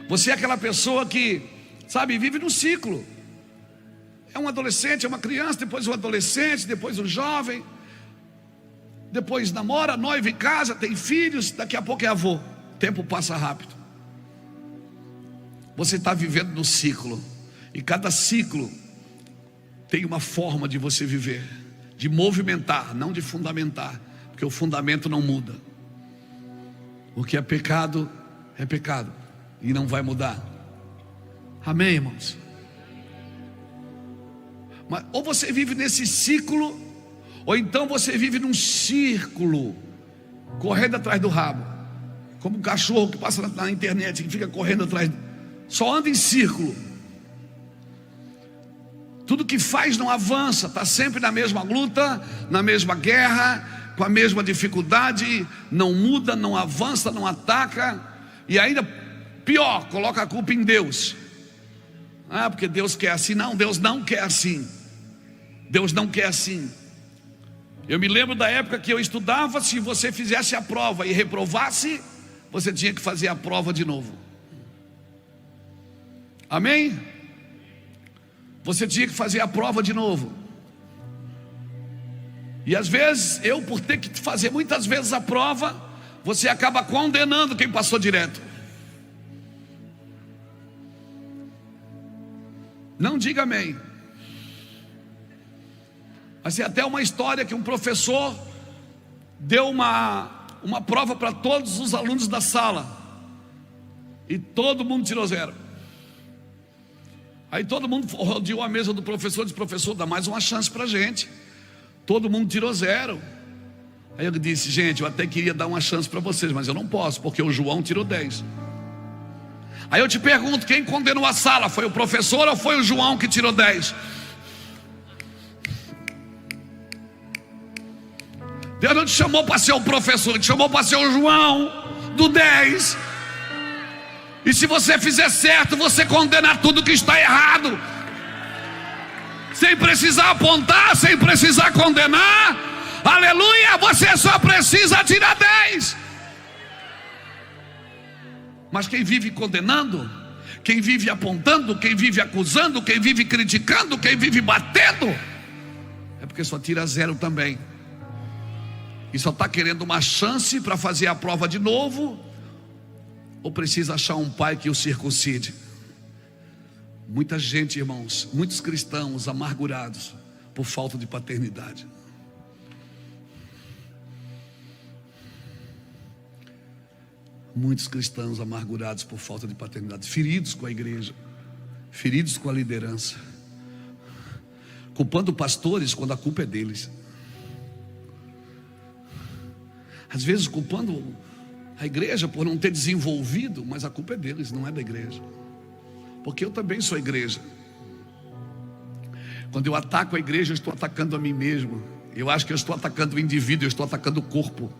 Você é aquela pessoa que, sabe, vive no ciclo. É um adolescente, é uma criança, depois um adolescente, depois um jovem, depois namora, noiva em casa, tem filhos, daqui a pouco é avô. O tempo passa rápido. Você está vivendo no ciclo, e cada ciclo tem uma forma de você viver, de movimentar, não de fundamentar, porque o fundamento não muda. O que é pecado e não vai mudar. Amém, irmãos? Mas ou você vive nesse ciclo, ou então você vive num círculo, correndo atrás do rabo, como um cachorro que passa na internet, que fica correndo atrás, só anda em círculo. Tudo que faz não avança, está sempre na mesma luta, na mesma guerra, com a mesma dificuldade, não muda, não avança, não ataca, e ainda pior, coloca a culpa em Deus. Ah, porque Deus quer assim. Não, Deus não quer assim. Deus não quer assim. Eu me lembro da época que eu estudava, se você fizesse a prova e reprovasse, você tinha que fazer a prova de novo. Amém? Você tinha que fazer a prova de novo. E às vezes, eu por ter que fazer muitas vezes a prova, você acaba condenando quem passou direto. Não diga amém. Mas tem até uma história que um professor deu uma prova para todos os alunos da sala, e todo mundo tirou 0. Aí todo mundo rodeou a mesa do professor e disse: professor, dá mais uma chance para a gente. Todo mundo tirou 0. Aí eu disse: gente, eu até queria dar uma chance para vocês, mas eu não posso, porque o João tirou 10. Aí eu te pergunto, quem condenou a sala? Foi o professor ou foi o João que tirou 10? Deus não te chamou para ser o professor, Ele te chamou para ser o João do 10. E se você fizer certo, você condena tudo que está errado, sem precisar apontar, sem precisar condenar. Aleluia, você só precisa tirar 10. Mas quem vive condenando, quem vive apontando, quem vive acusando, quem vive criticando, quem vive batendo, é porque só tira 0 também. E só está querendo uma chance para fazer a prova de novo, ou precisa achar um pai que o circuncide. Muita gente, irmãos, muitos cristãos amargurados por falta de paternidade. Muitos cristãos amargurados por falta de paternidade, feridos com a igreja, feridos com a liderança, culpando pastores quando a culpa é deles. Às vezes culpando A igreja por não ter desenvolvido, mas a culpa é deles, não é da igreja. Porque eu também sou igreja. Quando eu ataco a igreja, eu estou atacando a mim mesmo. Eu acho que eu estou atacando o indivíduo, eu estou atacando o corpo.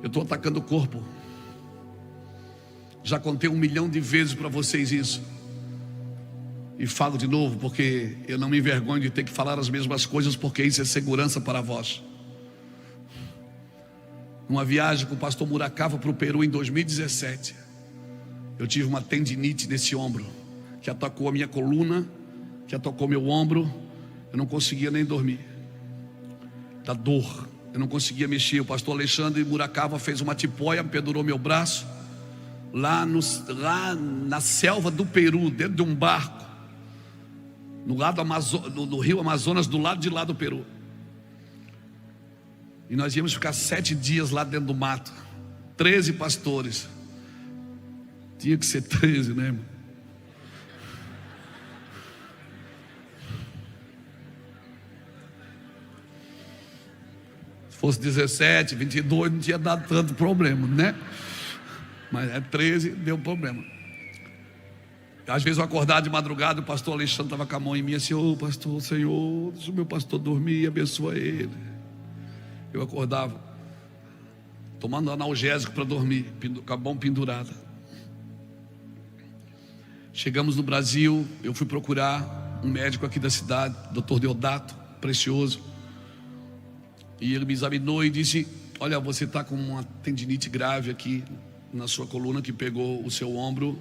Eu estou atacando o corpo. Já contei 1 milhão de vezes para vocês isso. E falo de novo, porque eu não me envergonho de ter que falar as mesmas coisas, porque isso é segurança para vós. Numa viagem com o pastor Muracava para o Peru em 2017, eu tive uma tendinite nesse ombro, que atacou a minha coluna, que atacou meu ombro. Eu não conseguia nem dormir, da dor. Eu não conseguia mexer. O pastor Alexandre Muracava fez uma tipóia, pendurou meu braço lá na selva do Peru, dentro de um barco, no rio Amazonas, do lado de lá do Peru. E nós íamos ficar 7 dias lá dentro do mato, 13 pastores. Tinha que ser 13, né, irmão? Se fosse 17, 22, não tinha dado tanto problema, né? Mas é 13, deu problema. Às vezes eu acordava de madrugada, o pastor Alexandre estava com a mão em mim assim: ô pastor, Senhor, deixa o meu pastor dormir, abençoa ele. Eu acordava tomando analgésico para dormir, com a mão pendurada. Chegamos no Brasil, eu fui procurar um médico aqui da cidade, Dr. Deodato, precioso. E ele me examinou e disse: olha, você está com uma tendinite grave aqui na sua coluna, que pegou o seu ombro,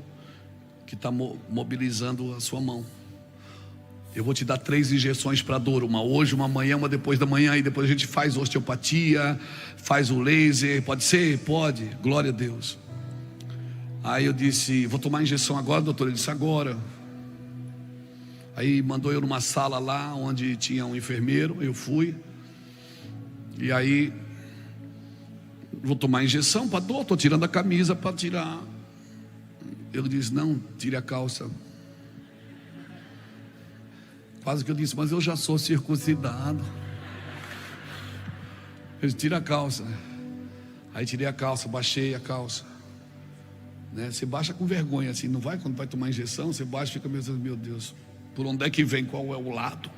que está mobilizando a sua mão. Eu vou te dar 3 injeções para dor, uma hoje, uma amanhã, uma depois da manhã. E depois a gente faz osteopatia, faz o laser. Pode ser? Pode, glória a Deus. Aí eu disse: vou tomar a injeção agora, doutor? Ele disse: agora. Aí mandou eu numa sala lá, onde tinha um enfermeiro. Eu fui. E aí, vou tomar a injeção para dor, estou tirando a camisa para tirar. Ele disse: não, tire a calça. Quase que eu disse: mas eu já sou circuncidado. Ele disse: tira a calça. Aí tirei a calça, baixei a calça, né? Você baixa com vergonha assim, não vai? Quando vai tomar injeção, você baixa e fica pensando: meu Deus, por onde é que vem, qual é o lado?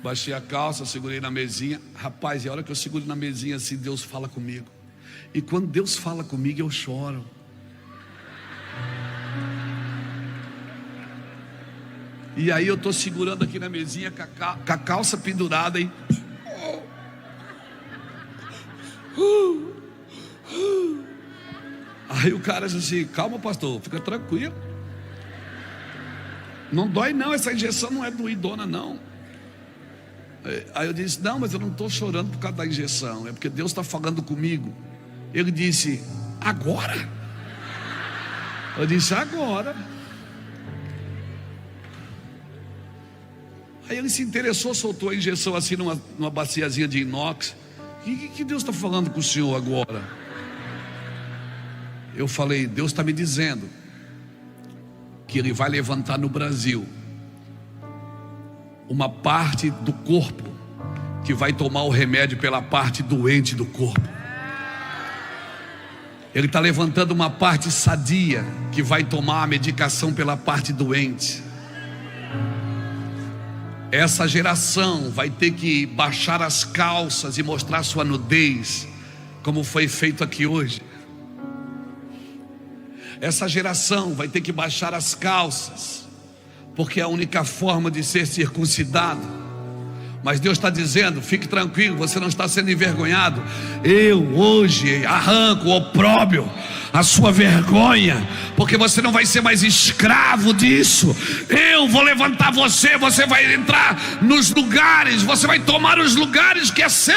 Baixei a calça, segurei na mesinha. Rapaz, e a hora que eu seguro na mesinha assim, Deus fala comigo. E quando Deus fala comigo, eu choro. E aí eu estou segurando aqui na mesinha com a calça pendurada aí. Aí o cara disse assim: calma, pastor, fica tranquilo. Não dói não, essa injeção não é doidona não. Aí eu disse: não, mas eu não estou chorando por causa da injeção, é porque Deus está falando comigo. Ele disse: agora? Eu disse: agora. Aí ele se interessou, soltou a injeção assim numa baciazinha de inox. Que Deus está falando com o senhor agora? Eu falei: Deus está me dizendo que Ele vai levantar no Brasil uma parte do corpo que vai tomar o remédio pela parte doente do corpo. Ele está levantando uma parte sadia que vai tomar a medicação pela parte doente. Essa geração vai ter que baixar as calças e mostrar sua nudez, como foi feito aqui hoje. Essa geração vai ter que baixar as calças, porque é a única forma de ser circuncidado. Mas Deus está dizendo: fique tranquilo, você não está sendo envergonhado. Eu hoje arranco o opróbrio, a sua vergonha, porque você não vai ser mais escravo disso. Eu vou levantar você, você vai entrar nos lugares, você vai tomar os lugares que é seu.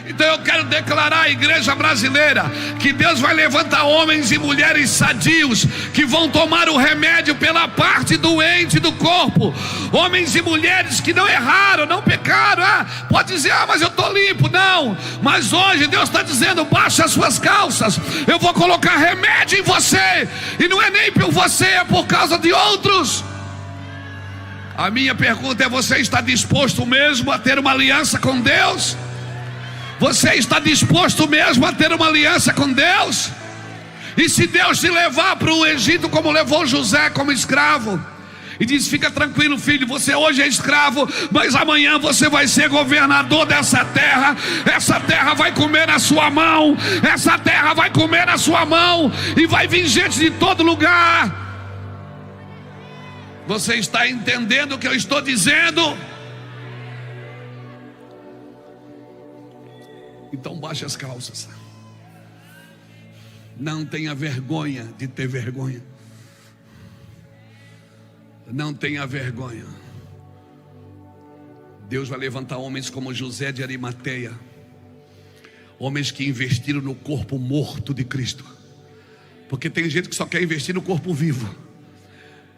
Então eu quero declarar à igreja brasileira que Deus vai levantar homens e mulheres sadios que vão tomar o remédio pela parte doente do corpo. Homens e mulheres que não erraram, não pecaram. Pode dizer: mas eu estou limpo. Não, mas hoje Deus está dizendo: baixa as suas calças, eu vou colocar remédio em você. E não é nem por você, é por causa de outros. A minha pergunta é: você está disposto mesmo a ter uma aliança com Deus? Você está disposto mesmo a ter uma aliança com Deus? E se Deus te levar para o Egito como levou José como escravo, e diz: fica tranquilo, filho, você hoje é escravo, mas amanhã você vai ser governador dessa terra. Essa terra vai comer na sua mão. Essa terra vai comer na sua mão. E vai vir gente de todo lugar. Você está entendendo o que eu estou dizendo? Então baixe as calças. Não tenha vergonha de ter vergonha. Não tenha vergonha. Deus vai levantar homens como José de Arimateia, homens que investiram no corpo morto de Cristo. Porque tem gente que só quer investir no corpo vivo,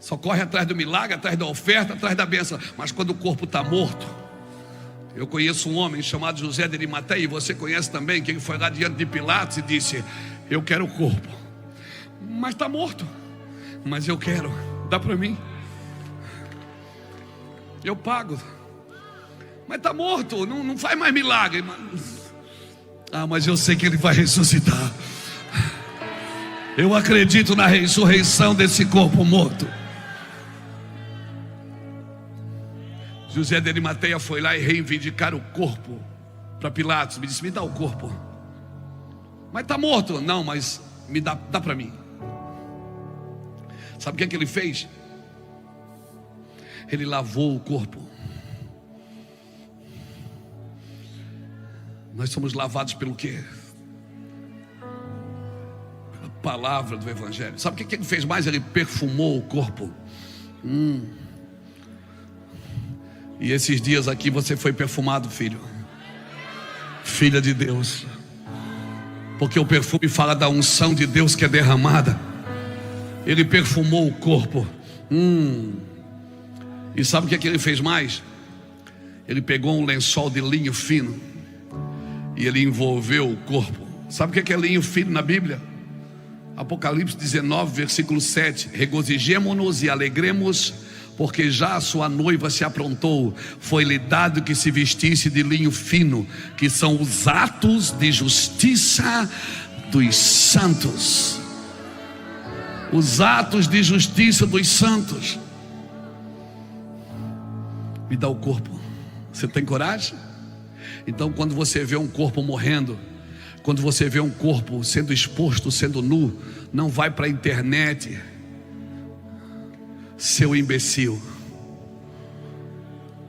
só corre atrás do milagre, atrás da oferta, atrás da bênção. Mas quando o corpo está morto, eu conheço um homem chamado José de Arimateia, e você conhece também, que ele foi lá diante de Pilatos e disse: eu quero o corpo, mas está morto, mas eu quero, dá para mim, eu pago, mas está morto, não faz mais milagre. Mas eu sei que ele vai ressuscitar. Eu acredito na ressurreição desse corpo morto. José de Arimateia foi lá e reivindicar o corpo para Pilatos. Me disse: me dá o corpo. Mas está morto. Não, mas me dá para mim. Sabe o que ele fez? Ele lavou o corpo. Nós somos lavados pelo quê? Pela palavra do Evangelho. Sabe o que ele fez mais? Ele perfumou o corpo. E esses dias aqui você foi perfumado, filho, filha de Deus. Porque o perfume fala da unção de Deus que é derramada. Ele perfumou o corpo. E sabe o que ele fez mais? Ele pegou um lençol de linho fino e ele envolveu o corpo. Sabe o que é linho fino na Bíblia? Apocalipse 19, versículo 7. Regozijemo-nos e alegremos, porque já a sua noiva se aprontou. Foi-lhe dado que se vestisse de linho fino, que são os atos de justiça dos santos. Os atos de justiça dos santos. Me dá o corpo. Você tem coragem? Então, quando você vê um corpo morrendo, quando você vê um corpo sendo exposto, sendo nu, não vai para a internet, seu imbecil,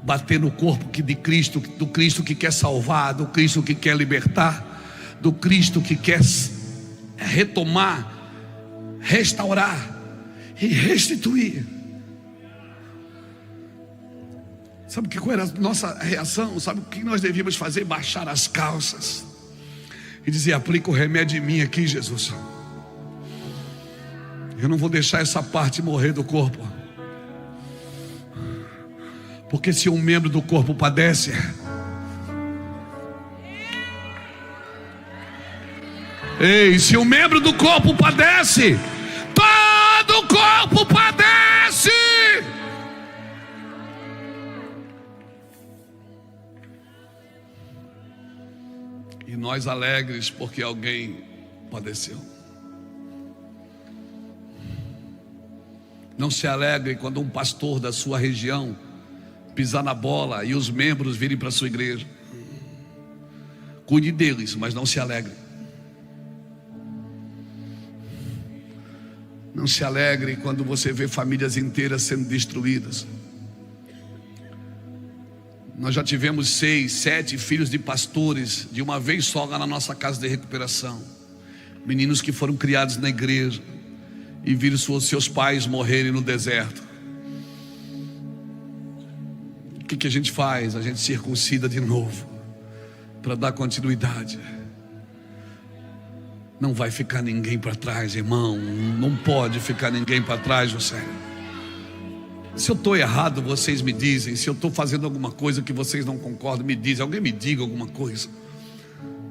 bater no corpo de Cristo, do Cristo que quer salvar, do Cristo que quer libertar, do Cristo que quer retomar, restaurar e restituir. Sabe qual era a nossa reação? Sabe o que nós devíamos fazer? Baixar as calças e dizer: aplica o remédio em mim aqui, Jesus. Eu não vou deixar essa parte morrer do corpo. Porque se um membro do corpo padece, se um membro do corpo padece, todo o corpo padece. E nós alegres porque alguém padeceu. Não se alegre quando um pastor da sua região pisar na bola e os membros virem para a sua igreja. Cuide deles, mas não se alegre. Não se alegre quando você vê famílias inteiras sendo destruídas. Nós já tivemos 6, 7 filhos de pastores de uma vez só lá na nossa casa de recuperação. Meninos que foram criados na igreja e viram seus pais morrerem no deserto. O que a gente faz? A gente circuncida de novo para dar continuidade. Não vai ficar ninguém para trás, irmão. Não pode ficar ninguém para trás, você. Se eu estou errado, vocês me dizem. Se eu estou fazendo alguma coisa que vocês não concordam, me dizem. Alguém me diga alguma coisa,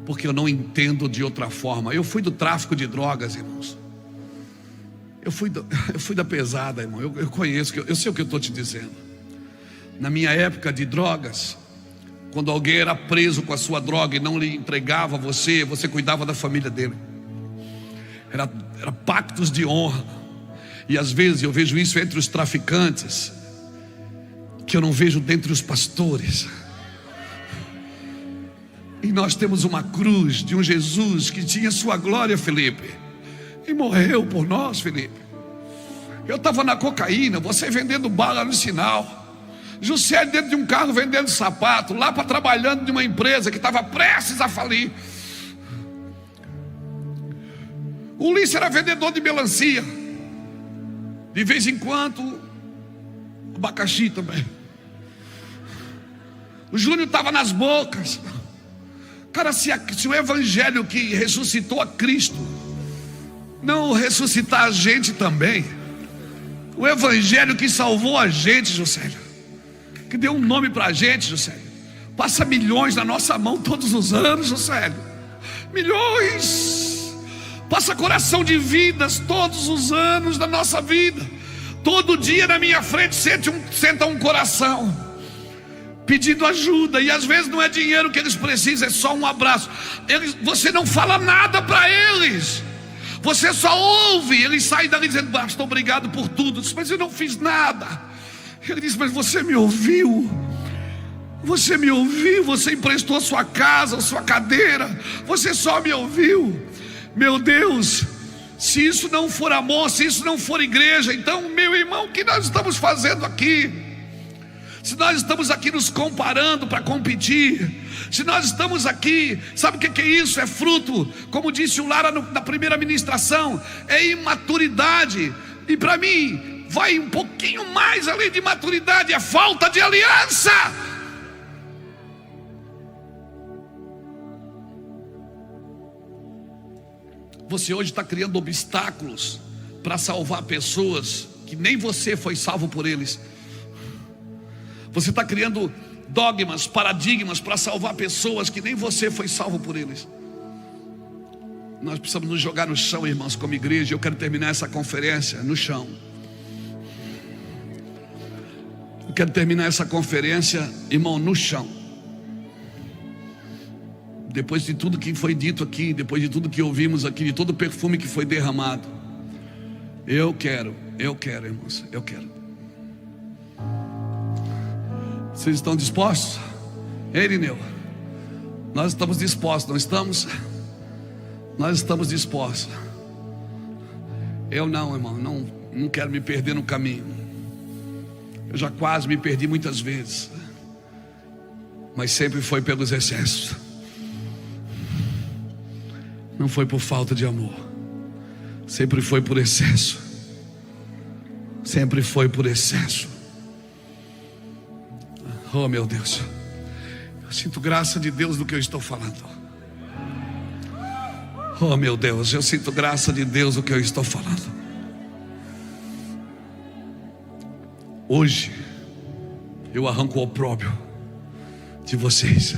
porque eu não entendo de outra forma. Eu fui do tráfico de drogas, irmãos. Eu fui da pesada, irmão. Eu conheço, eu sei o que eu estou te dizendo. Na minha época de drogas, quando alguém era preso com a sua droga e não lhe entregava você cuidava da família dele. Era pactos de honra. E às vezes eu vejo isso entre os traficantes, que eu não vejo dentre os pastores. E nós temos uma cruz de um Jesus que tinha sua glória, Felipe, e morreu por nós, Felipe. Eu estava na cocaína, você vendendo bala no sinal, José dentro de um carro vendendo sapato, lá para trabalhando de uma empresa que estava prestes a falir. O Ulisses era vendedor de melancia, de vez em quando abacaxi também. O Júnior estava nas bocas. Cara, se o evangelho que ressuscitou a Cristo não ressuscitar a gente também, o evangelho que salvou a gente, Josélio, que deu um nome para a gente, Josélio, passa milhões na nossa mão todos os anos, Josélio, milhões, passa coração de vidas todos os anos da nossa vida. Todo dia na minha frente senta um coração pedindo ajuda, e às vezes não é dinheiro que eles precisam, é só um abraço. Você não fala nada para eles, você só ouve. Eles saem dali dizendo: pastor, obrigado por tudo. Mas eu não fiz nada. Ele diz: mas você me ouviu, você me ouviu, você emprestou a sua casa, a sua cadeira, você só me ouviu. Meu Deus, se isso não for amor, se isso não for igreja, então, meu irmão, o que nós estamos fazendo aqui? Se nós estamos aqui nos comparando para competir, se nós estamos aqui, sabe o que é isso? É fruto, como disse o Lara na primeira ministração, é imaturidade. E para mim, vai um pouquinho mais além de maturidade, é falta de aliança. Você hoje está criando obstáculos para salvar pessoas que nem você foi salvo por eles. Você está criando dogmas, paradigmas para salvar pessoas que nem você foi salvo por eles. Nós precisamos nos jogar no chão, irmãos, como igreja. Eu quero terminar essa conferência no chão. Eu quero terminar essa conferência, irmão, no chão. Depois de tudo que foi dito aqui, depois de tudo que ouvimos aqui, de todo o perfume que foi derramado, eu quero, irmãos, eu quero. Vocês estão dispostos? Ei, Irineu, nós estamos dispostos, não estamos? Nós estamos dispostos. Eu não, irmão, não quero me perder no caminho. Eu já quase me perdi muitas vezes, mas sempre foi pelos excessos. Não foi por falta de amor, sempre foi por excesso. Sempre foi por excesso. Oh, meu Deus, eu sinto graça de Deus do que eu estou falando. Oh, meu Deus, eu sinto graça de Deus do que eu estou falando. Hoje eu arranco o opróbrio de vocês.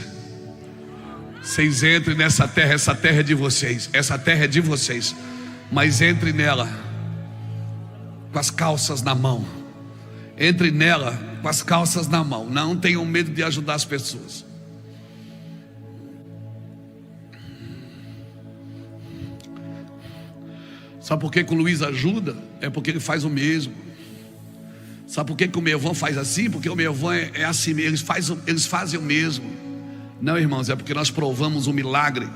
Vocês entrem nessa terra, essa terra é de vocês, essa terra é de vocês, mas entre nela com as calças na mão. Entre nela com as calças na mão. Não tenham medo de ajudar as pessoas. Sabe por que o Luiz ajuda? É porque ele faz o mesmo. Sabe por que o meu irmão faz assim? Porque o meu irmão é assim mesmo, eles fazem o mesmo. Não, irmãos, é porque nós provamos um milagre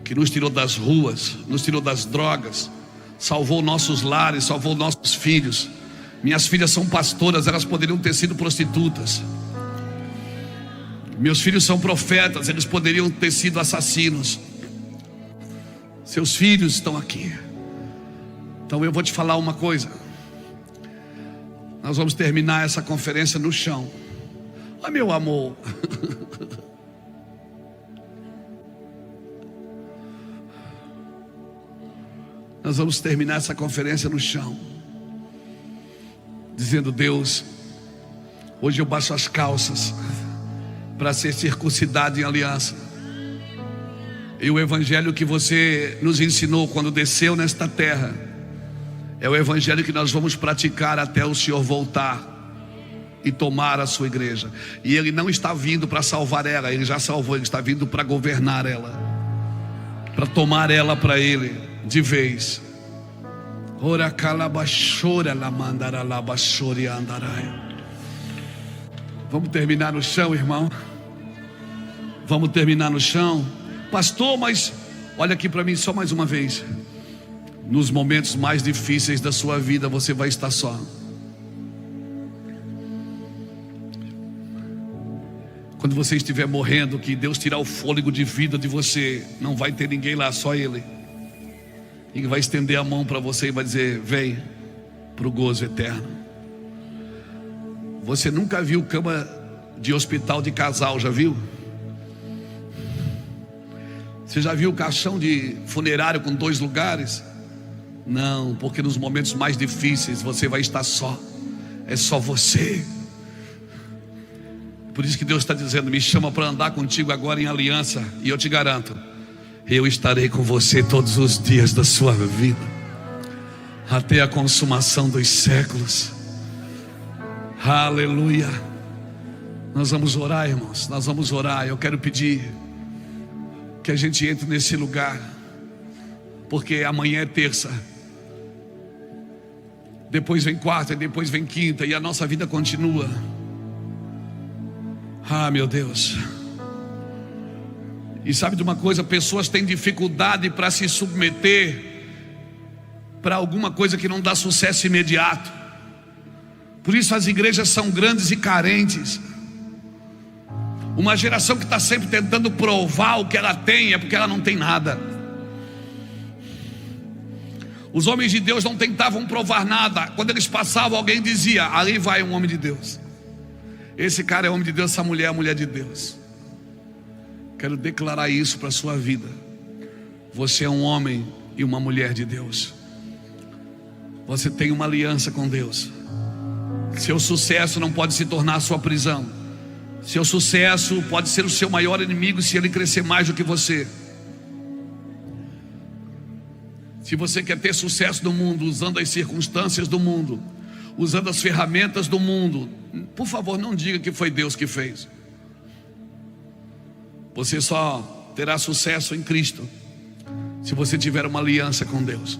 que nos tirou das ruas, nos tirou das drogas, salvou nossos lares, salvou nossos filhos. Minhas filhas são pastoras, elas poderiam ter sido prostitutas. Meus filhos são profetas, eles poderiam ter sido assassinos. Seus filhos estão aqui. Então eu vou te falar uma coisa. Nós vamos terminar essa conferência no chão. Ah, meu amor. Nós vamos terminar essa conferência no chão, dizendo: Deus, hoje eu baixo as calças para ser circuncidado em aliança. E o evangelho que você nos ensinou quando desceu nesta terra é o evangelho que nós vamos praticar até o Senhor voltar. e tomar a sua igreja. E Ele não está vindo para salvar ela, Ele já salvou. Ele está vindo para governar ela, para tomar ela para Ele de vez. Ora calabachora la mandara la bachori andarai. Vamos terminar no chão, irmão. Vamos terminar no chão. Pastor, mas olha aqui para mim só mais uma vez. Nos momentos mais difíceis da sua vida, você vai estar só. Quando você estiver morrendo, que Deus tirar o fôlego de vida de você, não vai ter ninguém lá, só Ele. Ele vai estender a mão para você e vai dizer: vem para o gozo eterno. Você nunca viu cama de hospital de casal, já viu? Você já viu caixão de funerário com 2 lugares? Não, porque nos momentos mais difíceis você vai estar só. É só você. Por isso que Deus está dizendo: me chama para andar contigo agora em aliança. E eu te garanto, eu estarei com você todos os dias da sua vida, até a consumação dos séculos. Aleluia. Nós vamos orar, irmãos. Nós vamos orar. Eu quero pedir que a gente entre nesse lugar, porque amanhã é terça, depois vem quarta, e depois vem quinta, e a nossa vida continua. Ah, meu Deus. E sabe de uma coisa? Pessoas têm dificuldade para se submeter para alguma coisa que não dá sucesso imediato. Por isso as igrejas são grandes e carentes. Uma geração que está sempre tentando provar o que ela tem, é porque ela não tem nada. Os homens de Deus não tentavam provar nada. Quando eles passavam, alguém dizia: ali vai um homem de Deus. Esse cara é homem de Deus, essa mulher é mulher de Deus. Quero declarar isso para a sua vida. Você é um homem e uma mulher de Deus. Você tem uma aliança com Deus. Seu sucesso não pode se tornar a sua prisão. Seu sucesso pode ser o seu maior inimigo se ele crescer mais do que você. Se você quer ter sucesso no mundo, usando as circunstâncias do mundo, usando as ferramentas do mundo, por favor, não diga que foi Deus que fez. Você só terá sucesso em Cristo se você tiver uma aliança com Deus.